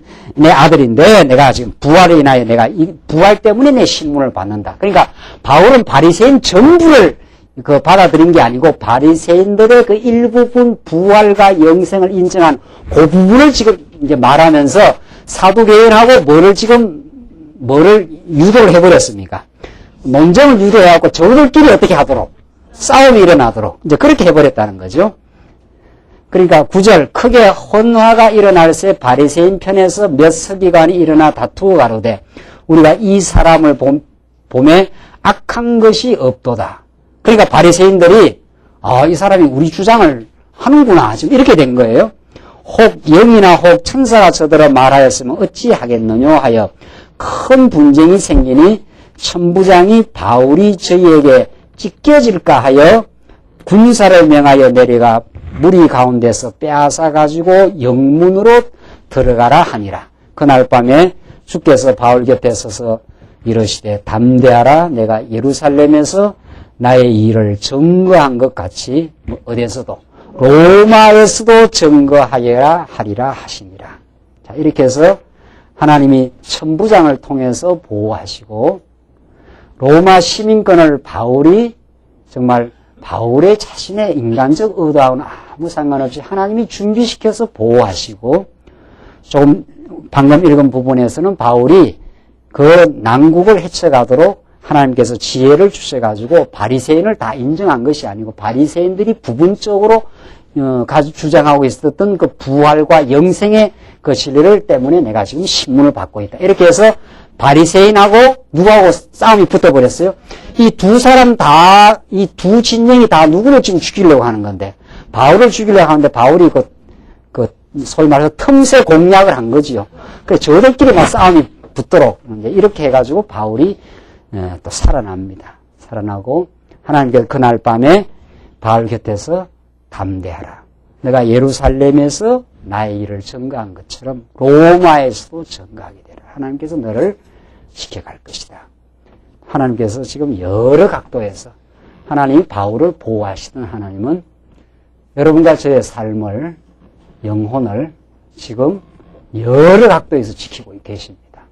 아들인데 내가 지금 부활에 인하여 내가 이 부활 때문에 내 신문을 받는다. 그러니까 바울은 바리새인 전부를 받아들인 게 아니고 바리새인들의 그 일부분 부활과 영생을 인정한 그 부분을 지금 이제 말하면서 사두개인하고 뭐를 유도를 해버렸습니까? 논쟁을 유도해갖고 저들끼리 어떻게 하도록 싸움이 일어나도록 이제 그렇게 해버렸다는 거죠. 그러니까 9절 크게 혼화가 일어날새 바리새인 편에서 몇 서기관이 일어나 다투어 가로되 우리가 이 사람을 봄에 악한 것이 없도다. 그러니까 바리새인들이 이 사람이 우리 주장을 하는구나 지금 이렇게 된 거예요. 혹 영이나 혹 천사가 저들어 말하였으면 어찌하겠느냐 하여 큰 분쟁이 생기니 천부장이 바울이 저희에게 찢겨질까 하여 군사를 명하여 내려가 무리 가운데서 빼앗아 가지고 영문으로 들어가라 하니라. 그날 밤에 주께서 바울 곁에 서서 이르시되 담대하라 내가 예루살렘에서 나의 일을 증거한 것 같이 어디에서도 로마에서도 증거하여라 하리라 하시니라. 자, 이렇게 해서 하나님이 천부장을 통해서 보호하시고 로마 시민권을 바울이 정말 바울의 자신의 인간적 의도하고는 아무 상관없이 하나님이 준비시켜서 보호하시고 조금 방금 읽은 부분에서는 바울이 그 난국을 헤쳐가도록 하나님께서 지혜를 주셔가지고 바리새인을 다 인정한 것이 아니고 바리새인들이 부분적으로 주장하고 있었던 그 부활과 영생의 그 진리를 때문에 내가 지금 신문을 받고 있다. 이렇게 해서 바리새인하고 누구하고 싸움이 붙어버렸어요? 이 두 사람 다, 이 두 진영이 다 누구를 지금 죽이려고 하는 건데, 바울을 죽이려고 하는데 바울이 소위 말해서 틈새 공략을 한 거지요. 그래서 저들끼리 막 싸움이 붙도록, 이렇게 해가지고 바울이 또 살아납니다. 살아나고, 하나님께서 그날 밤에 바울 곁에서 담대하라. 내가 예루살렘에서 나의 일을 증거한 것처럼 로마에서도 증거하게 되라. 하나님께서 너를 지켜갈 것이다. 하나님께서 지금 여러 각도에서 하나님이 바울을 보호하시던 하나님은 여러분과 저의 삶을, 영혼을 지금 여러 각도에서 지키고 계십니다.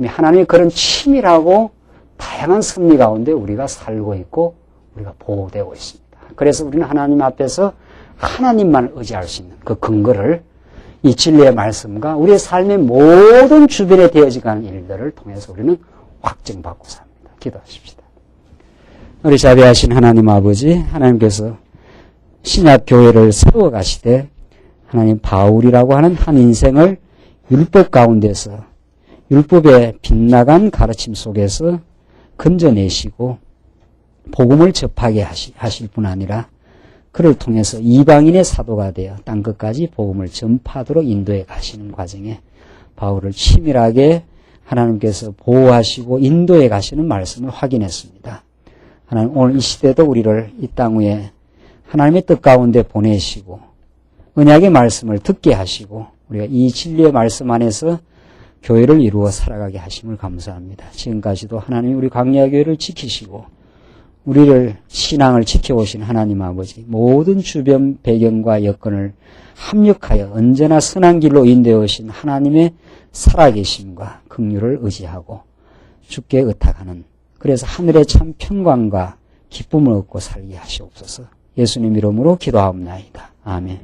하나님의 그런 치밀하고 다양한 섭리 가운데 우리가 살고 있고 우리가 보호되고 있습니다. 그래서 우리는 하나님 앞에서 하나님만 의지할 수 있는 그 근거를 이 진리의 말씀과 우리의 삶의 모든 주변에 되어지는 일들을 통해서 우리는 확증받고 삽니다. 기도하십시다. 우리 자비하신 하나님 아버지, 하나님께서 신약교회를 세워가시되 하나님 바울이라고 하는 한 인생을 율법 가운데서 율법의 빗나간 가르침 속에서 건져내시고 복음을 접하게 하실 뿐 아니라 그를 통해서 이방인의 사도가 되어 땅끝까지 복음을 전파하도록 인도해 가시는 과정에 바울을 치밀하게 하나님께서 보호하시고 인도해 가시는 말씀을 확인했습니다. 하나님 오늘 이 시대도 우리를 이 땅 위에 하나님의 뜻 가운데 보내시고 언약의 말씀을 듣게 하시고 우리가 이 진리의 말씀 안에서 교회를 이루어 살아가게 하심을 감사합니다. 지금까지도 하나님 우리 광야교회를 지키시고 우리를 신앙을 지켜오신 하나님 아버지 모든 주변 배경과 여건을 합력하여 언제나 선한 길로 인도해 오신 하나님의 살아계심과 긍휼을 의지하고 주께 의탁하는 그래서 하늘의 참 평강과 기쁨을 얻고 살게 하시옵소서. 예수님 이름으로 기도하옵나이다. 아멘.